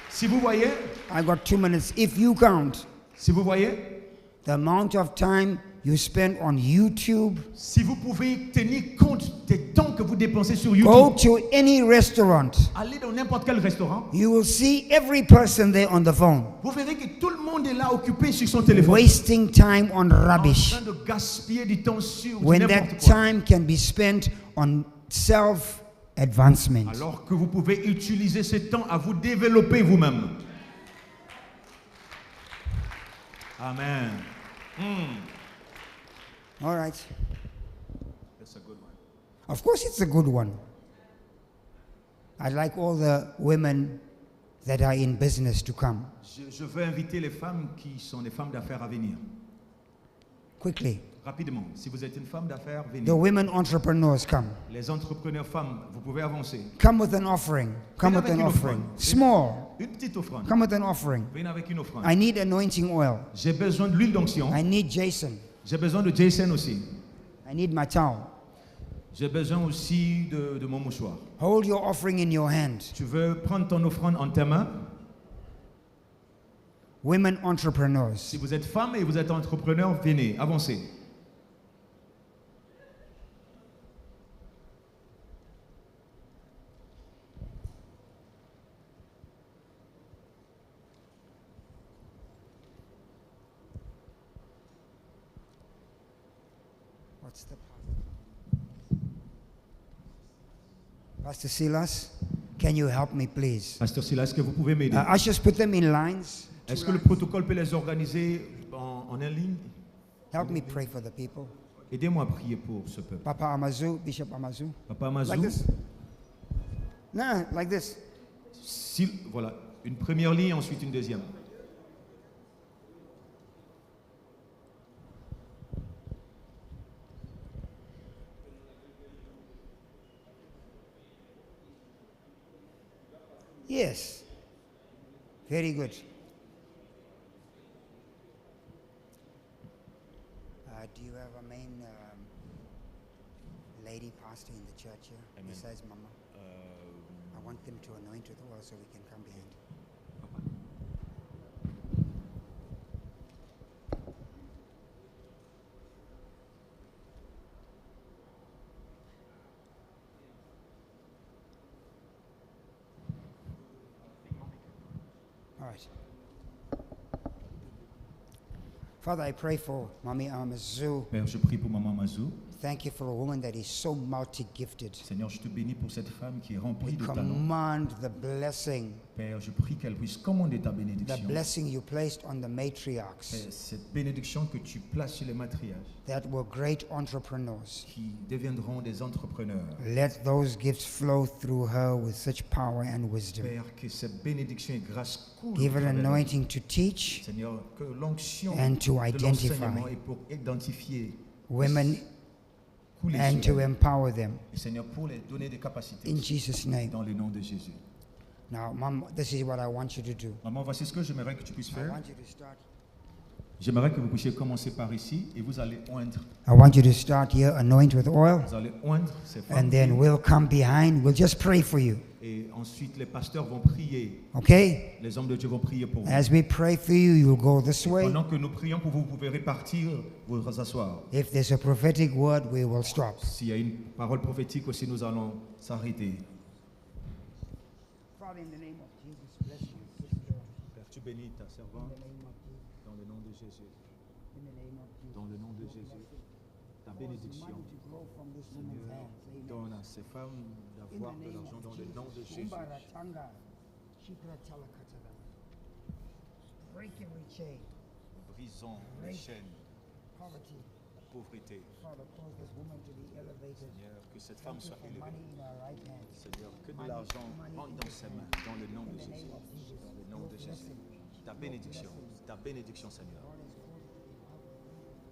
Si vous voyez, I got 2 minutes. If you count si vous voyez, the amount of time you spend on YouTube, si vous pouvez tenir compte des temps que vous dépensez sur go YouTube, to any restaurant. allez dans n'importe quel restaurant, You will see every person there on the phone, vous verrez que tout le monde est là occupé sur son téléphone. wasting time on En rubbish. train de gaspiller du temps sur du When n'importe that quoi. time can be spent on self-advancement. Alors que vous pouvez utiliser ce temps à vous développer vous-même. Amen. All right. That's a good one. Of course, it's a good one. I'd like all the women that are in business to come Je veux inviter les femmes qui sont des femmes d'affaires à venir. quickly. Rapidement. Si vous êtes une femme d'affaires, venez. The women entrepreneurs come. Les entrepreneurs femmes, vous pouvez avancer. Come with an offering. Come with an offering. Small. Une petite offrande. Come with an offering. Venez avec une offrande. I need anointing oil. J'ai besoin de l'huile d'onction. I need Jason. J'ai besoin de Jason aussi. I need my towel. J'ai besoin aussi de mon mouchoir. Hold your offering in your hand. Tu veux prendre ton offrande en tes mains. Women entrepreneurs. Si vous êtes femme et vous êtes entrepreneur, venez, avancez. What's the Pastor Silas, can you help me, please? Pasteur Silas, est-ce que vous pouvez m'aider? Ushers, put them in lines. Est-ce que le protocole peut les organiser en ligne? Help me pray for the people. Aidez-moi à prier pour ce peuple. Papa Amazu, Bishop Amazu. Papa Amazou, Like this. No, like this. voilà, une première ligne, ensuite une deuxième. Yes. Very good. Do you have a main lady pastor in the church here besides Mama? I want them to anoint with oil so we can come behind. All right. Father, I pray for Mami Amazu. Père, je prie pour Maman Amazou. Thank you for a woman that is so multi-gifted. Seigneur, je te bénis pour cette femme qui est We remplie de talents. command the blessing, Père, je prie qu'elle puisse commander ta the bénédiction. blessing you placed on the Père, matriarchs, cette bénédiction que tu places sur les matriarches, that were great entrepreneurs. qui deviendront des entrepreneurs. Let those gifts flow through her with such power and wisdom. Père, que cette bénédiction et grâce coulent. Give her au travers d'elle. anointing to teach Seigneur, que l'onction and to de identify l'enseignement est pour identifier women couler and sur to elle. empower them. Et Seigneur, pour les donner des capacités In Jesus' name. dans le nom de Jésus. Now, Mom, this is what I want you to do. Maman, voici ce que j'aimerais que tu puisses I faire. want you to start. J'aimerais que vous puissiez commencer par ici et vous allez oindre. I want you to start here, anoint with oil, Vous allez oindre ces femmes. and then we'll come behind. We'll just pray for you. Et ensuite, les pasteurs vont prier. Okay? Les hommes de Dieu vont prier pour vous. As we pray for you, you'll go this way. Pendant que nous prions pour vous, vous pouvez repartir, vous asseoir. If there's a prophetic word, we will stop. S'il y a une parole prophétique aussi, nous allons s'arrêter. Father, in the name of Jesus, bless you, sister. Père, tu bénis ta servante dans le nom de Jésus. In the name of Jesus. Dans le nom de Jésus. Ta bénédiction. Money to grow from this woman's Seigneur, hands. Amen. donne à ces femmes In d'avoir the de name l'argent of dans le nom de Jesus. Jésus. Umbaratanga, Shikratala Katala. Break every chain. brisons les chaînes, poverty. la pauvreté. Father, cause this woman to be elevated. Seigneur, que cette femme soit For élevée. money in her right hand. Seigneur, que de l'argent rentre dans ses mains, dans le nom de Jésus. Dans le nom de Jésus. Ta bénédiction, Seigneur.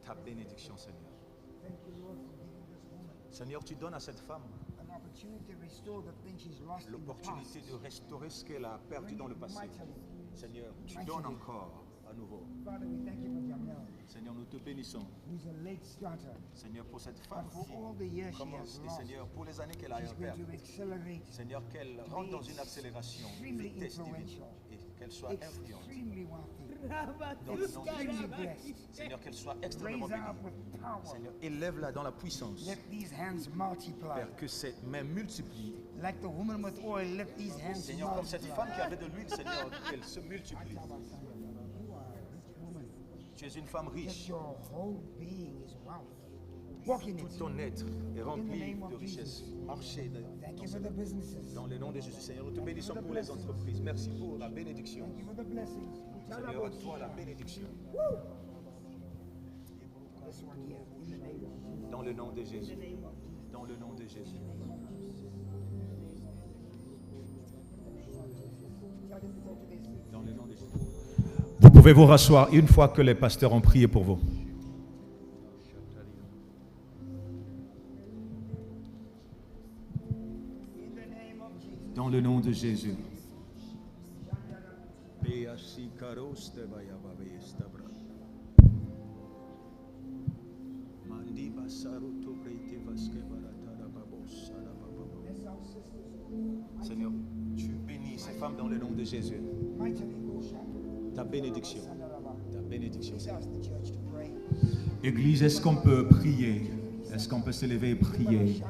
Ta bénédiction, Seigneur. Thank you, Lord, for giving this woman Seigneur, tu donnes à cette femme an opportunity to restore the things she's lost in the l'opportunité past. de restaurer ce qu'elle a perdu dans le passé. Seigneur, tu donnes encore à nouveau. Father, we thank you for Jamel, Seigneur, nous te bénissons. who's a late starter. Seigneur, pour cette femme For all the years qui she commence, has et lost, Seigneur, pour les années qu'elle a she's going perdues. to accelerate, Seigneur, qu'elle rentre dans une accélération, une extremely vitesse divine, influential, et qu'elle soit influente. extremely wealthy, Dans le nom de extremely Jésus. blessed. Seigneur, qu'elle soit Raise extrêmement her up bénie. with power. Seigneur, élève-la dans la puissance. Let these hands multiply. Père, que ses mains multiplient. Like the woman with oil, let these hands Seigneur, comme cette multiply. femme qui avait de l'huile, Seigneur, qu'elle se multiplie. You are a rich woman. Tu es une femme Yet riche. your whole being is wealth. Walk in Tout it. ton être est rempli de richesses. Marchez Thank you for the businesses. dans le nom de Jésus. Seigneur, nous te bénissons pour les entreprises. Merci pour la bénédiction. Thank you for the blessings. Seigneur, à toi la bénédiction. This one here, in the name of Jesus. Dans le nom de Jésus. Dans le nom de Jésus. Tell them to go to their seats. Dans le nom de Jésus. Vous pouvez vous rasseoir une fois que les pasteurs ont prié pour vous. In the name of Jesus. Dans le nom de Jésus. Seigneur, tu bénis ces femmes dans le nom de Jésus. Mightily, O Ta bénédiction. Ta bénédiction. Please ask the church to pray. Église, est-ce qu'on peut prier? Est-ce qu'on peut se lever et prier?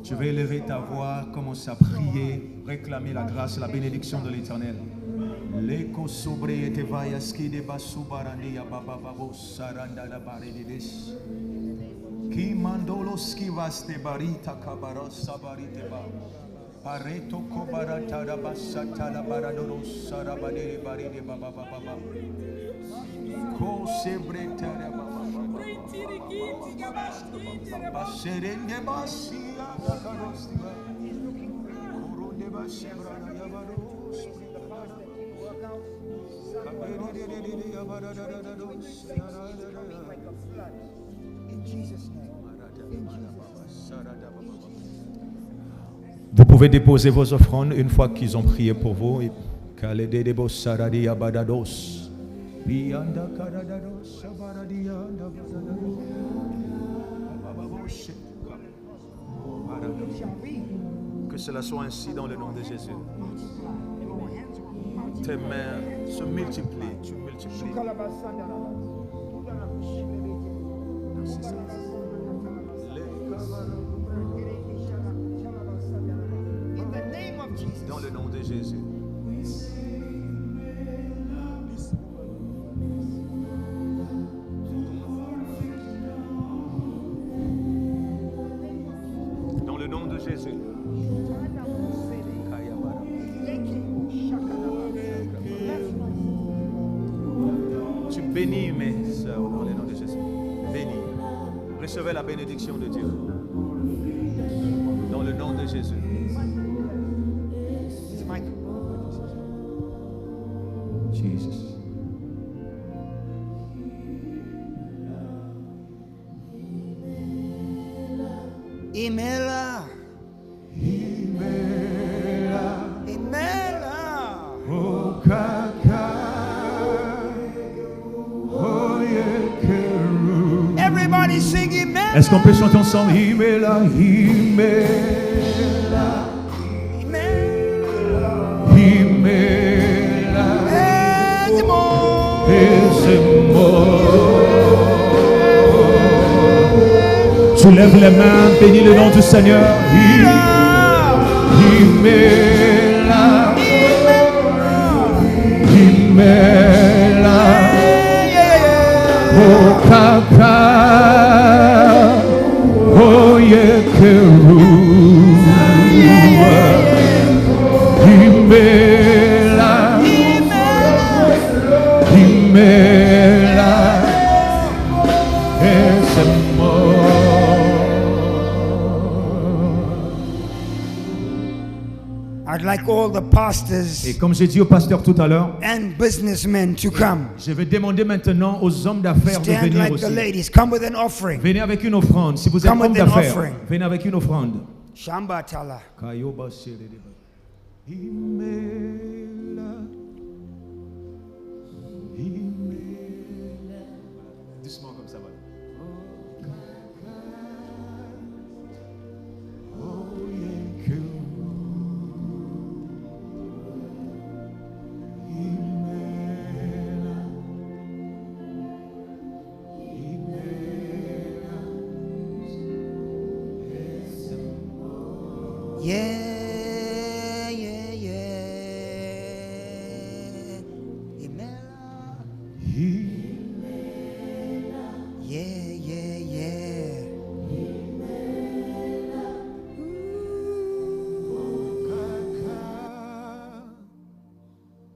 Tu vas élever ta voix, commence à prier, réclamer la grâce et la bénédiction de l'Éternel. Leko sobre te vayaski de basubarandi ya baba babo saranda la barides. Ki mandolos ki vaste barita kabaros sabarite ba. Pareto kobarata da basata la baradoros sarabade baride baba baba. Ko sebreta da baba. Baserenge basia karostiba. Kurunde basebra ya baros. In Jesus' name. Vous pouvez déposer vos offrandes une fois qu'ils ont prié pour vous. Que cela soit ainsi dans le nom de Jésus. Tes mains se multiplient, tu multiplies. Merci, Seigneur. In the name of Jesus. Dans le nom de Jésus. Dans le nom de Jésus. Tu bénis mes sœurs dans le nom de Jésus. Bénis. Recevez la bénédiction de Dieu. Dans le nom de Jésus. Jesus. Imela. Imela. Everybody sing Imela. Est-ce qu'on peut chanter ensemble? Himela, Himela, Imela. Himela, Ezimo. Tu lèves les mains, bénis le nom du Seigneur. Himela, Himela, oh kaka, oh yekeru, Himela, Himela. I'd like all the pastors Et comme j'ai dit au pasteur tout à l'heure, and businessmen to come. je vais demander maintenant aux hommes d'affaires de Stand venir like aussi. the ladies. Come with an offering. Venez avec une offrande. Si vous êtes Come homme with an d'affaires, offering. venez avec une offrande. Shamba Tala. Kayoba Shereba. Imela. Imela. Doucement comme ça, voilà. Oh, yeah, que- Imela. Yeah, yeah, yeah. Imela. Yeah, yeah, yeah.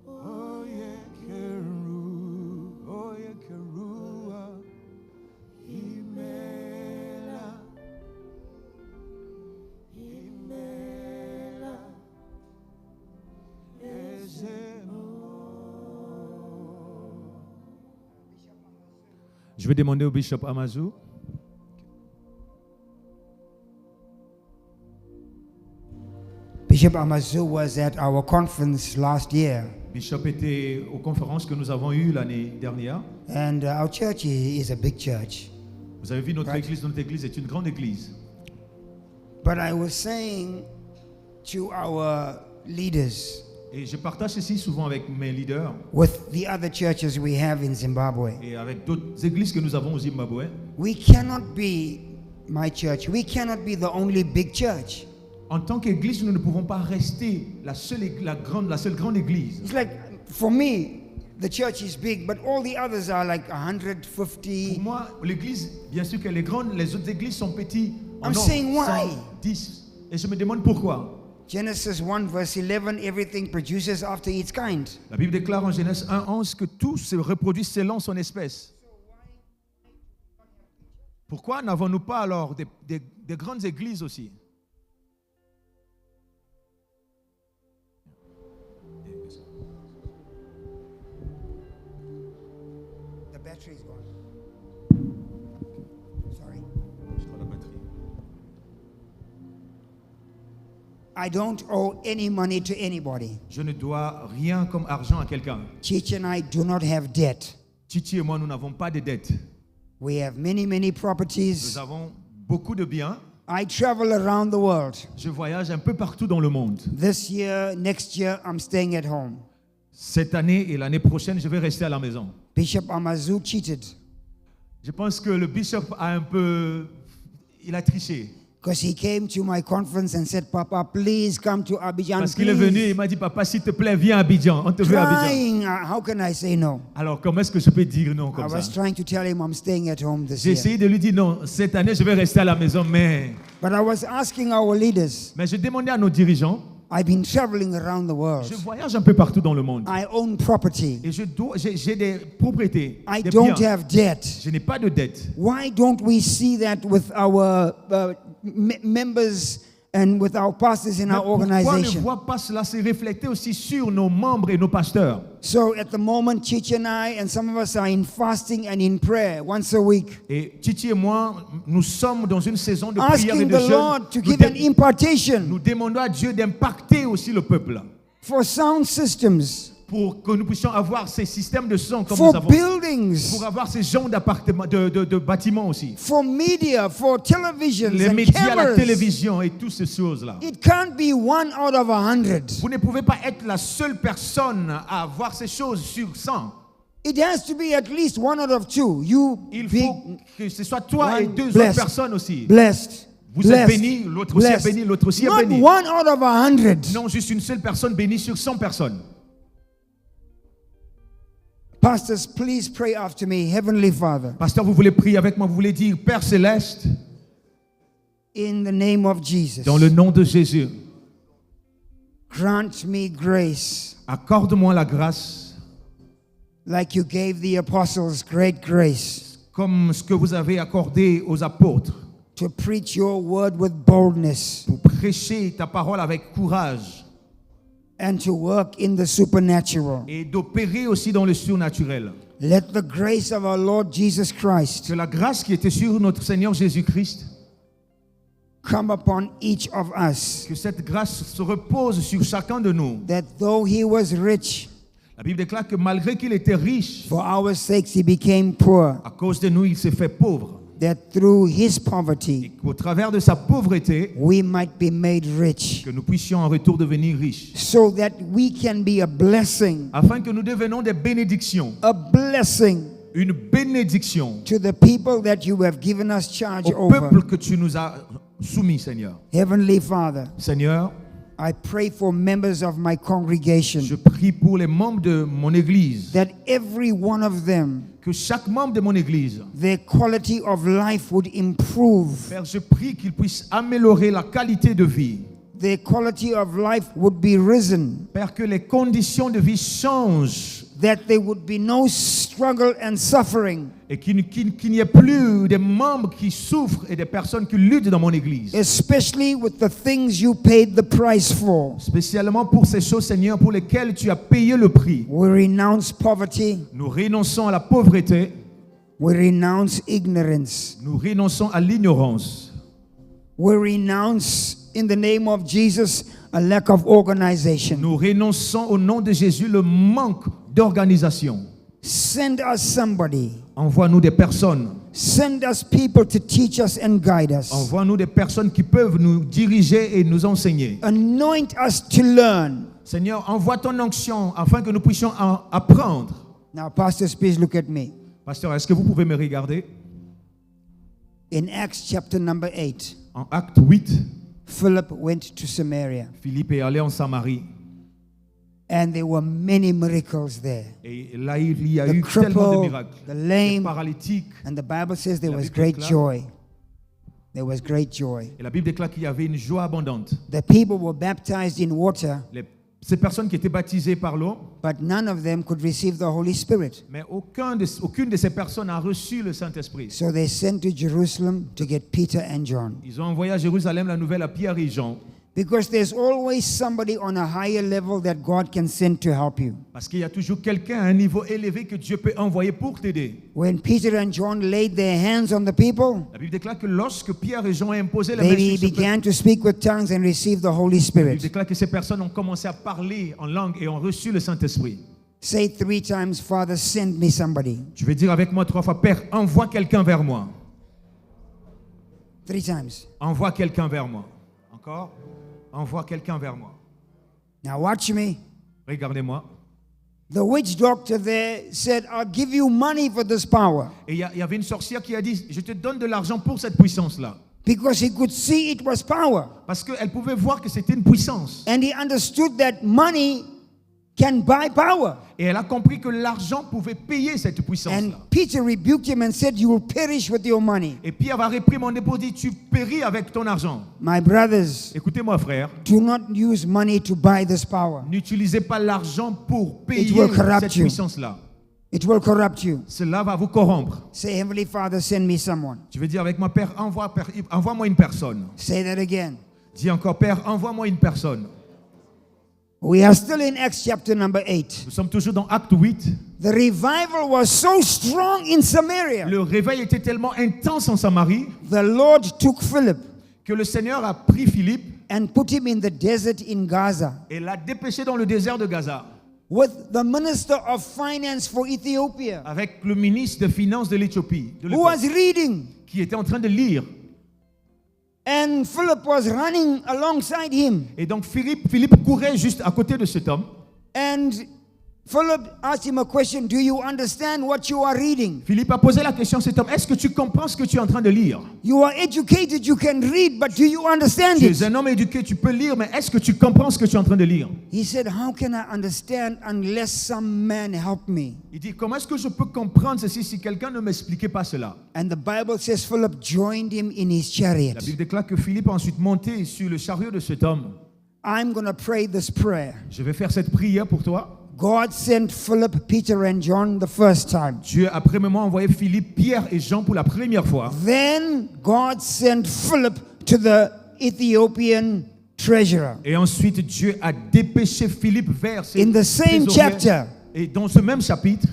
Oh, yeah, Keru. Oh, yeah, Kerua. Imela. Imela. Je vais demander au bishop Amazou. Bishop Amazu was at our conference last year, Bishop était aux conférences que nous avons eues l'année dernière. and our church is a big church. Vous avez vu notre Right. église, notre église est une grande église. But I was saying to our leaders Et je partage ceci souvent avec mes leaders with the other churches we have in Zimbabwe, et avec d'autres églises que nous avons au Zimbabwe. we cannot be, my church, we cannot be the only big church. En tant qu'église, nous ne pouvons pas rester la seule grande église. It's like, for me, the church is big, but all the others are like 150. Pour moi, l'église, bien sûr qu'elle est grande, les autres églises sont petites. I'm saying why? 110. Et je me demande pourquoi. Genesis 1 verse 11, everything produces after its kind. La Bible déclare en Genèse 1:11 que tout se reproduit selon son espèce. Pourquoi n'avons-nous pas alors des grandes églises aussi? The battery is gone. Sorry. I don't owe any money to anybody. Je ne dois rien comme argent à quelqu'un. Chichi and I do not have debt. Titi et moi, nous n'avons pas de dettes. We have many, many Nous properties. avons beaucoup de biens. I travel around the world. Je voyage un peu partout dans le monde. This year, next year, I'm staying at home. Cette année et l'année prochaine, je vais rester à la maison. Bishop Amazu cheated Je pense que le bishop il a triché. because he came to my conference and said, Papa, please come to Abidjan. Parce qu'il est venu et Please. il m'a dit, papa, s'il te plaît, viens à Abidjan. On te veut à Abidjan. Crying. How can I say no? Alors, comment est-ce que je peux dire non I comme was ça? trying to tell him I'm staying at home this J'ai year. essayé de lui dire non, cette année, je vais rester à la maison, mais But I was asking our leaders. je demandais à nos dirigeants, I've been traveling around the world. je voyage un peu partout dans le monde. I own property. Et j'ai des propriétés, I des don't biens. have debt. Je n'ai pas de dette. Why don't we see that with our members and with our pastors in Mais our pourquoi ne organization? voit pas cela se refléter aussi sur nos membres et nos pasteurs? So at the moment, Chichi and I and some of us are in fasting and in prayer once a week, Et Titi et moi, nous sommes dans une saison de prière et asking de the jeûne. Lord to Nous, give an dé- impartation nous demandons à Dieu d'impacter aussi le peuple for sound systems, pour que nous puissions avoir ces systèmes de son comme nous for avons. buildings, Pour avoir ces genres d'appartements, de bâtiments aussi. for media, for televisions Les and médias, la cameras. télévision et toutes ces choses-là. It can't be 1 out of 100. Vous ne pouvez pas être la seule personne à avoir ces choses sur 100. It has to be at least 1 out of 2. You Il big, faut que ce soit toi et one, 2 autres blessed. personnes aussi. blessed. Vous blessed, êtes bénis, l'autre aussi est blessed. béni, l'autre aussi est Not béni. 1 out of 100. Non, juste une seule personne bénie sur 100 personnes. Pastors, please pray after me. Heavenly Father, Pasteur, vous voulez prier avec moi, vous voulez dire, Père Céleste, in the name of Jesus, dans le nom de Jésus, grant me grace accorde-moi la grâce, like you gave the apostles great grace comme ce que vous avez accordé aux apôtres, to preach your word with boldness, pour prêcher ta parole avec courage, and to work in the supernatural. et d'opérer aussi dans le surnaturel. Let the grace of our Lord Jesus Christ Que la grâce qui était sur notre Seigneur Jésus-Christ, come upon each of us, que cette grâce se repose sur chacun de nous. that though he was rich, La Bible déclare que malgré qu'il était riche, for our sakes he became poor, à cause de nous, il s'est fait pauvre. that through his Et poverty qu'au travers de sa pauvreté, we might be made rich, que nous puissions en retour devenir riches. so that we can be a blessing, Afin que nous devenions des bénédictions. a blessing Une bénédiction to the people that you have given us charge au peuple over. que tu nous as soumis, Seigneur. Heavenly Father, Seigneur, I pray for members of my congregation je prie pour les membres de mon Église, that every one of them, que chaque membre de mon Église, their quality of life would improve, Père, je prie qu'ils puissent améliorer la qualité de vie. their quality of life would be risen, Père, que les conditions de vie changent that there would be no struggle and suffering, et qu'il n'y ait plus des membres qui souffrent et des personnes qui luttent dans mon Église. especially with the things you paid the price for. Spécialement pour ces choses, Seigneur, pour lesquelles tu as payé le prix. We renounce poverty, Nous renonçons à la pauvreté, we renounce ignorance, nous renonçons à l'ignorance. we renounce, in the name of Jesus, a lack of organization. Nous renonçons au nom de Jésus le manque d'organisation. Send us somebody. Envoie-nous des personnes. Send us people to teach us and guide us. Envoie-nous des personnes qui peuvent nous diriger et nous enseigner. Anoint us to learn. Seigneur, envoie ton onction afin que nous puissions apprendre. Now, pastors, please look at me. Pasteur, est-ce que vous pouvez me regarder? In Acts chapter number 8, En Acte 8, Philip went to Samaria, Philippe est allé en Samarie. and there were many miracles there. Et là, il y a The eu tellement de crippled, miracles. the Les lame, paralytiques. and the Bible says there La was Bible great déclare- joy. There was great joy. Et la Bible déclare qu'il y avait une joie abondante. The people were baptized in water, Ces personnes qui étaient baptisées par l'eau, but none of them could receive the Holy Spirit. mais aucune de ces personnes a reçu le Saint-Esprit. So they sent to Jerusalem to get Peter and John. Ils ont envoyé à Jérusalem la nouvelle à Pierre et Jean. Because there's always somebody on a higher level that God can send to help you. Parce qu'il y a toujours quelqu'un à un niveau élevé que Dieu peut envoyer pour t'aider. When Peter and John laid their hands on the people, La Bible déclare que lorsque Pierre et Jean ont imposé la main they sur ce peuple, began to speak with tongues and receive the Holy la Bible Spirit. déclare que ces personnes ont commencé à parler en langue et ont reçu le Saint-Esprit. Say 3 times, Father, send me somebody. Tu vais dire avec moi 3 fois, Père, envoie quelqu'un vers moi. 3 times. Envoie quelqu'un vers moi. Encore? Envoie quelqu'un vers moi. Now watch me. Regardez-moi. The witch doctor there said, I'll give you money for this power. Et il y avait une sorcière qui a dit, je te donne de l'argent pour cette puissance-là. Because he could see it was power. Parce qu'elle pouvait voir que c'était une puissance. And he understood that money can buy power. Et elle a compris que l'argent pouvait payer cette And puissance-là. Peter rebuked him and said, you will perish with your money. Et Pierre va réprimander pour dire, tu péris avec ton argent. My brothers, Écoutez-moi, frère. do not use money to buy this power. N'utilisez pas l'argent pour payer will corrupt cette you. puissance-là. It will corrupt you. Cela va vous corrompre. Say, Heavenly Father, send me someone. Tu veux dire avec moi, Père, envoie-moi une personne. Say that again. Dis encore, Père, envoie-moi une personne. We are still in Acts chapter number 8. Nous sommes toujours dans Acte 8. The revival was so strong in Samaria. Le réveil était tellement intense en Samarie The Lord took Philip que le Seigneur a pris Philippe and put him in the desert in Gaza et l'a dépêché dans le désert de Gaza with the minister of finance for Ethiopia, avec le ministre de Finances de l'Éthiopie, de who l'époque, was reading. qui était en train de lire. And Philip was running alongside him. Et donc Philippe courait juste à côté de cet homme. And Philip asked him a question. Do you understand what you are reading? Philippe a posé la question à cet homme, est-ce que tu comprends ce que tu es en train de lire? You are educated, you can read, but do you understand Tu es it? un homme éduqué, tu peux lire, mais est-ce que tu comprends ce que tu es en train de lire? He said, how can I understand unless some man help me? Il dit, comment est-ce que je peux comprendre ceci si quelqu'un ne m'expliquait pas cela? And the Bible says Philip joined him in his chariot. La Bible déclare que Philippe a ensuite monté sur le chariot de cet homme. I'm going to pray this prayer. Je vais faire cette prière pour toi. God sent Philip, Peter, and John the first time. Dieu a premièrement envoyé Philippe, Pierre et Jean pour la première fois. Then God sent Philip to the Ethiopian treasurer. Et ensuite, Dieu a dépêché Philippe vers ses In the same trésoriers. chapter, Et dans ce même chapitre,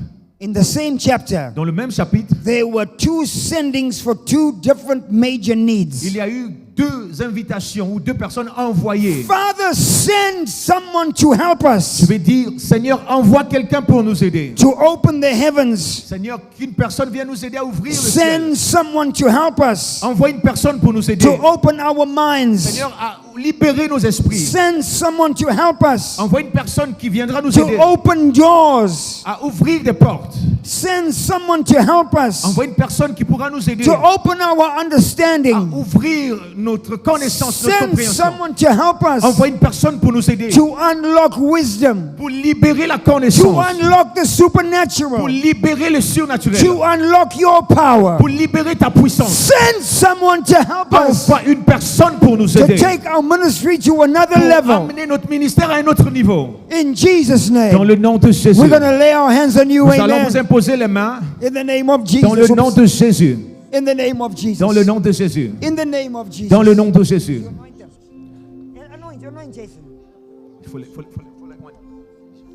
dans le même chapitre, there were 2 sendings for 2 different major needs. il y a eu 2 invitations ou 2 personnes envoyées. Father, send someone to help Je us vais dire, Seigneur, envoie quelqu'un pour nous aider. to open the heavens. Seigneur, qu'une personne vienne nous aider à ouvrir le ciel. Send someone to help us Envoie une personne pour nous aider. to open our minds. Seigneur, à libérer nos esprits. Send someone to help us Envoie une personne qui viendra nous to aider open doors. à ouvrir des portes. Send someone to help us Envoie une personne qui pourra nous aider to open our à understanding. ouvrir notre connaissance, notre Send compréhension. someone to help us Envoie une personne pour nous aider, to unlock wisdom, pour libérer la to connaissance, unlock the pour supernatural, libérer le surnaturel, to unlock your power. pour libérer ta puissance. Send someone to help us Envoie une personne pour nous to aider, take our ministry to another pour level. amener notre ministère à un autre niveau. In Jesus' Dans name, le nom de Jésus, we're going to lay our hands on you. nous allons vous Amen. imposer les mains. In the name of Dans le nom Jesus. de Jésus. In the name of Jesus. Dans le nom de Jésus. In the name of Jesus. Dans le nom de Jésus. Anoint Jason. Il faut les-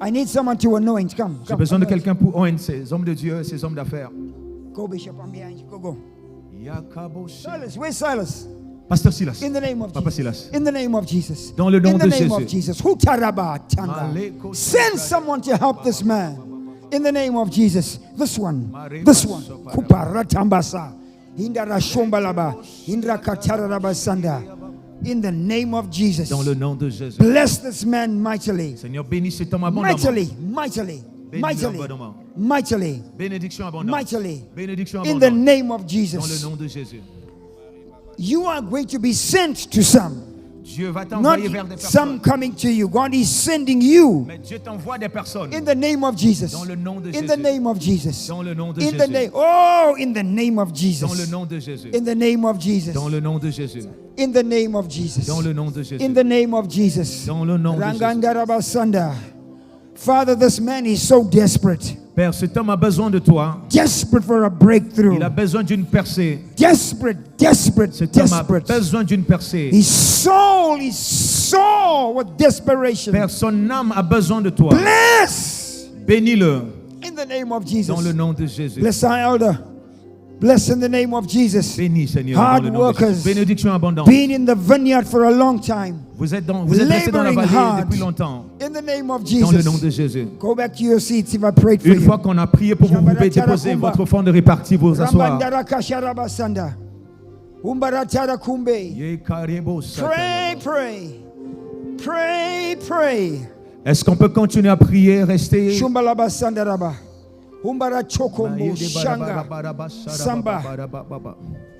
I need someone to anoint. Come. J'ai come. besoin de quelqu'un pour oindre ces hommes de Dieu, ces hommes d'affaires. Go, Bishop. I'm behind you. Go, go. Yakabo- Silas, where's Silas? Pasteur Silas. In the name of Papa Jesus. Silas. In the name of Jesus. Dans le nom In the de name of Jésus. Jesus. Hutaraba tanda. Maleko- Send someone to help this man. In the name of Jesus. This one. This one. Kuparatambasa. Indara shombalaba. Indra katarabasanda. In the name of Jesus. Dans le nom de Jésus. Bless this man mightily. Seigneur, bénis cet homme abondamment. Mightily. Mightily. Bénis-le Mightily. abondamment. Mightily. Bénédiction abondante. Mightily. Bénédiction In the abondante. name of Dans le Jesus. nom de Jésus. You are going to be sent to some. Dieu va Not t'envoyer vers des some personnes. coming to you. God is sending you Mais Dieu t'envoie des personnes. in the name of Jesus. Dans le nom de In the Jésus. name of Jesus. Dans le nom de In the Jésus. name. Oh, in the name of Dans le Jesus. nom de Jésus. In the name of Jesus. Dans le nom de Jésus. In the name of Jesus. Dans le nom de Jésus. In the name of Jesus. Dans le nom de Jésus. Rangandarabasanda. Father, this man is so desperate. Père, cet homme a besoin de toi. Desperate for a Il a breakthrough. besoin d'une percée. Desperate, desperate, Cet homme a desperate. besoin d'une percée. His soul is sore with desperation. Père, son âme a besoin de toi. Bless Bénis-le in the name of Jesus. dans le nom de Jésus. Bless our elder. Bless in the name of Jesus. Bénis, Seigneur, Hard dans le nom de workers. Jésus. Bénédiction abondante. Been in the vineyard for a long time. Vous êtes resté dans la Laboring vallée hard. depuis longtemps. In the name of Dans le nom Jesus. de Jésus. Go back to your seats if I prayed for Une fois you. qu'on a prié pour vous, vous pouvez déposer votre offrande de répartie, vous asseoir. Rambandara kasharabasanda. Umbaratara kumbe. Pray, pray. Pray, pray. Est-ce qu'on peut continuer à prier, rester? Shumbalabasanda raba. Umbara chokombo shanga. Samba.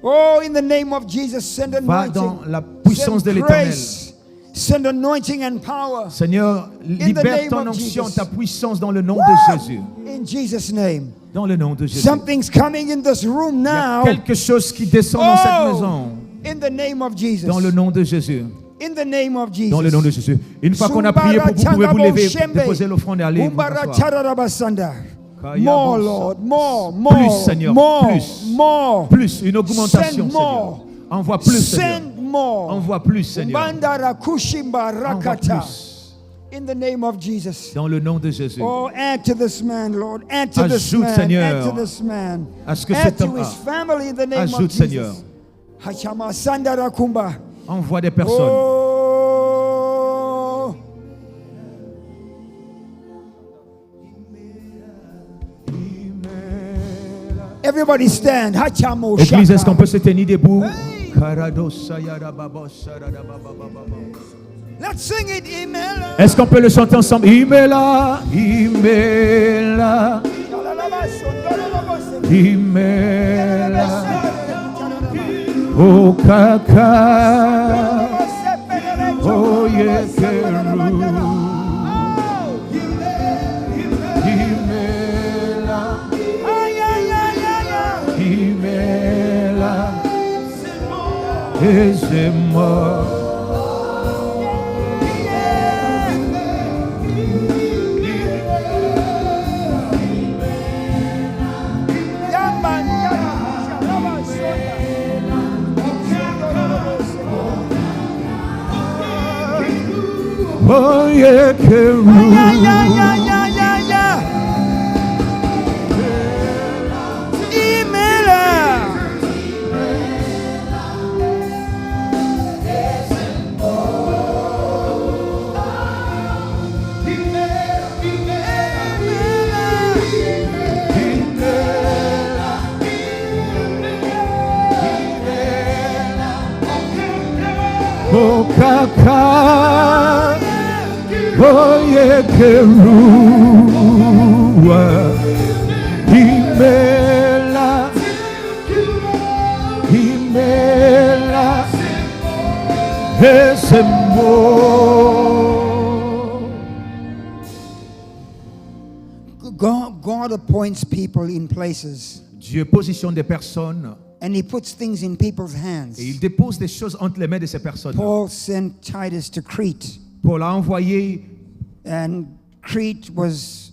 Oh, in the name of Jesus, send Va dans anointing. la puissance de Send l'Éternel. grace. Send anointing and power. Seigneur, the libère name ton of onction, Jesus. ta puissance dans le nom de Jésus. In Jesus' name. Dans le nom de Jésus. Something's coming in this room Il y a now. quelque chose qui descend dans cette Oh, maison. in the name of Jesus. Dans le nom de Jésus. In the name of Jesus. Dans le nom de Jésus. Une fois qu'on a prié pour vous, pouvez vous lever, déposer l'offrande et aller vous asseoir. More, Lord, more, Plus, Seigneur, more, plus. more. Plus, une augmentation, Send more. Seigneur. Envoie plus, Seigneur. Send more. Envoie plus, Seigneur. Bandara kushimba Envoie rakata. plus. In the name of Jesus. Dans le nom de Jésus. Oh, add to this man, Lord. Add to this Ajoute, man. Seigneur. Add to this man. À ce que Add cet to homme his a. family in the name of Ajoute, Seigneur. Jesus. Hachama sandara kumba. Envoie des personnes. Oh. Everybody stand. Hachamo Église, est-ce shaka. qu'on peut se tenir debout? Hey. Let's sing it, Imela. Est-ce qu'on peut le chanter ensemble? Imela, Imela, Imela, oh kaka, oh yekeru, Imela, Imela, Ezema. Oye Keru. Okaka, oye Keruwa, Himela, Esemo. God appoints people in places. Dieu positionne des personnes And he puts things in people's hands. et il dépose des choses entre les mains de ces personnes. Paul sent Titus to Crete. Paul a envoyé And Crete was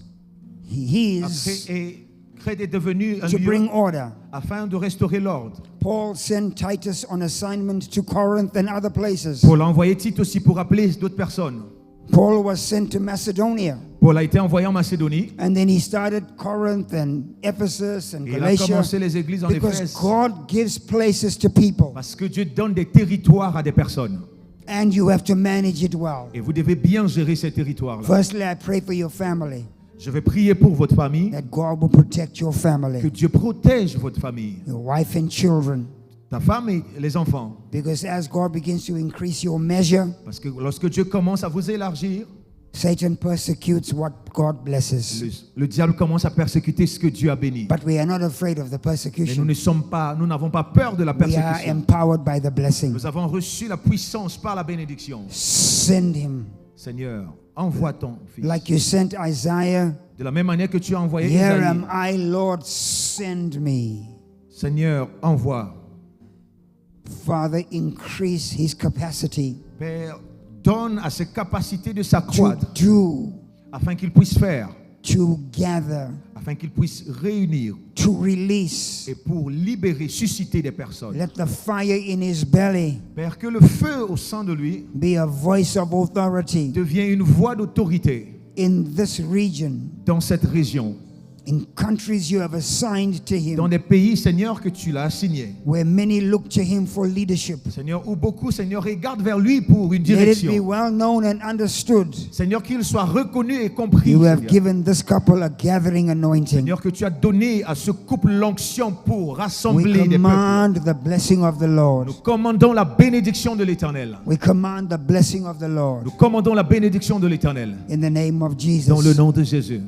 his et Crète est devenu un to bring lieu order. afin de restaurer l'ordre. Paul sent Titus on assignment to Corinth and other places. Paul a envoyé Tite aussi pour appeler d'autres personnes. Paul was sent to Macedonia. Paul a été envoyé en Macédonie. And then he started Corinth and Ephesus and Et il a Galatia. commencé les églises en Because Éphèse. God gives places to people. Parce que Dieu donne des territoires à des personnes. And you have to manage it well. Et vous devez bien gérer ces territoires-là. Firstly, I pray for your family. Je vais prier pour votre famille. That God will protect your Que family. Dieu protège votre famille. Your wife and children. Ta femme et les enfants. Because as God begins to increase your measure, Parce que lorsque Dieu commence à vous élargir, Satan persecutes what God blesses. le diable commence à persécuter ce que Dieu a béni. But we are not afraid of the Mais persecution. nous n'avons pas peur de la We are persécution. empowered by the blessing. Nous avons reçu la puissance par la bénédiction. Send him. Seigneur, envoie ton fils. Like you sent Isaiah. De la même manière que tu as envoyé Here Isaïe. am I, Lord, send me. Seigneur, envoie. Father, increase his capacity Père, donne à ses capacités de to s'accroître do, afin qu'il puisse faire, to gather, afin qu'il puisse réunir to release. et pour libérer, susciter des personnes. Let the fire in his belly Père, que le feu au sein de lui be a voice of authority devienne une voix d'autorité in this region, dans cette région, in countries you have assigned to dans him, des pays, Seigneur, que tu l'as assigné. where many look to him for leadership. Seigneur, où beaucoup, Seigneur, regardent vers lui pour une Let it be direction. well known and understood. Seigneur, qu'il soit reconnu et compris. You have Seigneur. given this couple a gathering anointing. Seigneur, que tu as donné à ce couple l'onction pour We rassembler des peuples. command the blessing of the Lord. Nous commandons la bénédiction de l'Éternel. We command the blessing of the Lord Nous commandons la bénédiction de l'Éternel. in the name of Jesus. Dans le nom de Jésus.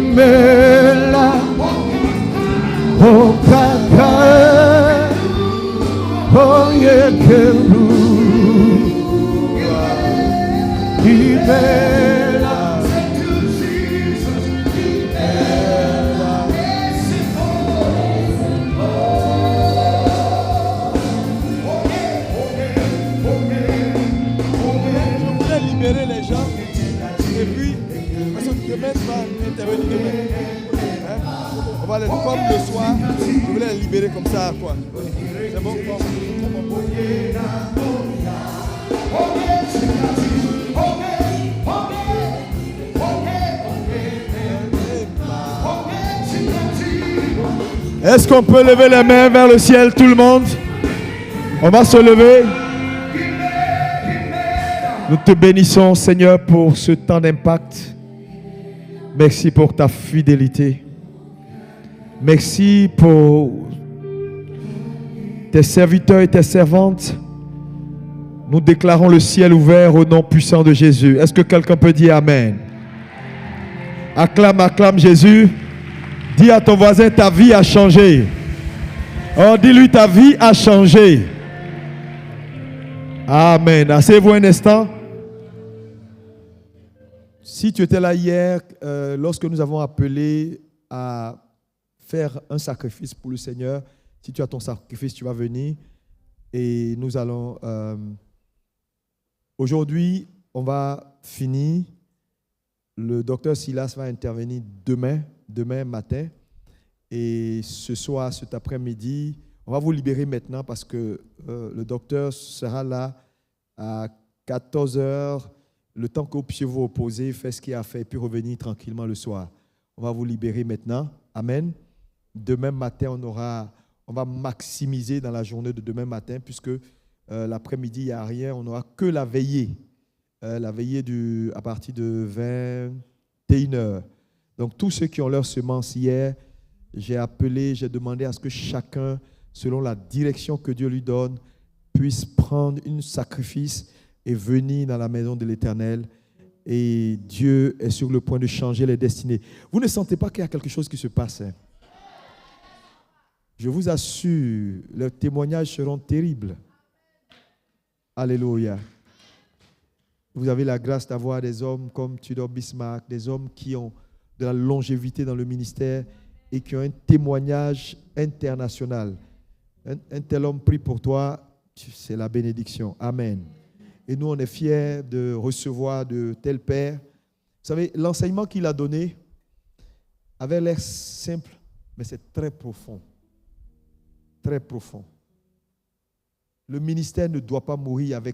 Himela, Okaka, Oyekeru, Himela, Je voudrais libérer les gens et puis parce que demain tu vas intervenir demain. Hein? On va les comme le soir, je voulais les libérer comme ça quoi. C'est bon? Est-ce qu'on peut lever les mains vers le ciel, tout le monde? On va se lever. Nous te bénissons, Seigneur, pour ce temps d'impact. Merci pour ta fidélité. Merci pour tes serviteurs et tes servantes. Nous déclarons le ciel ouvert au nom puissant de Jésus. Est-ce que quelqu'un peut dire Amen? Acclame, acclame Jésus. Dis à ton voisin, ta vie a changé. Oh, dis-lui, ta vie a changé. Amen. Asseyez-vous un instant. Si tu étais là hier, lorsque nous avons appelé à faire un sacrifice pour le Seigneur, si tu as ton sacrifice, tu vas venir. Et nous allons... aujourd'hui, on va finir. Le docteur Silas va intervenir demain matin. Et ce soir, cet après-midi, on va vous libérer maintenant parce que le docteur sera là à 14h, le temps que vous puissiez vous reposer, faire ce qu'il a fait, puis revenir tranquillement le soir. On va vous libérer maintenant. Amen. Demain matin, on va maximiser dans la journée de demain matin, puisque l'après-midi, il n'y a rien. On n'aura que la veillée. La veillée à partir de 21h. Donc, tous ceux qui ont leur semence hier, j'ai demandé à ce que chacun, selon la direction que Dieu lui donne, puisse prendre un sacrifice et venir dans la maison de l'Éternel. Et Dieu est sur le point de changer les destinées. Vous ne sentez pas qu'il y a quelque chose qui se passe, hein? Je vous assure, leurs témoignages seront terribles. Alléluia. Vous avez la grâce d'avoir des hommes comme Tudor Bismarck, des hommes qui ont de la longévité dans le ministère et qui ont un témoignage international. Un tel homme prie pour toi, c'est la bénédiction. Amen. Et nous, on est fiers de recevoir de tel père. Vous savez, l'enseignement qu'il a donné avait l'air simple, mais c'est très profond. Très profond. Le ministère ne doit pas mourir avec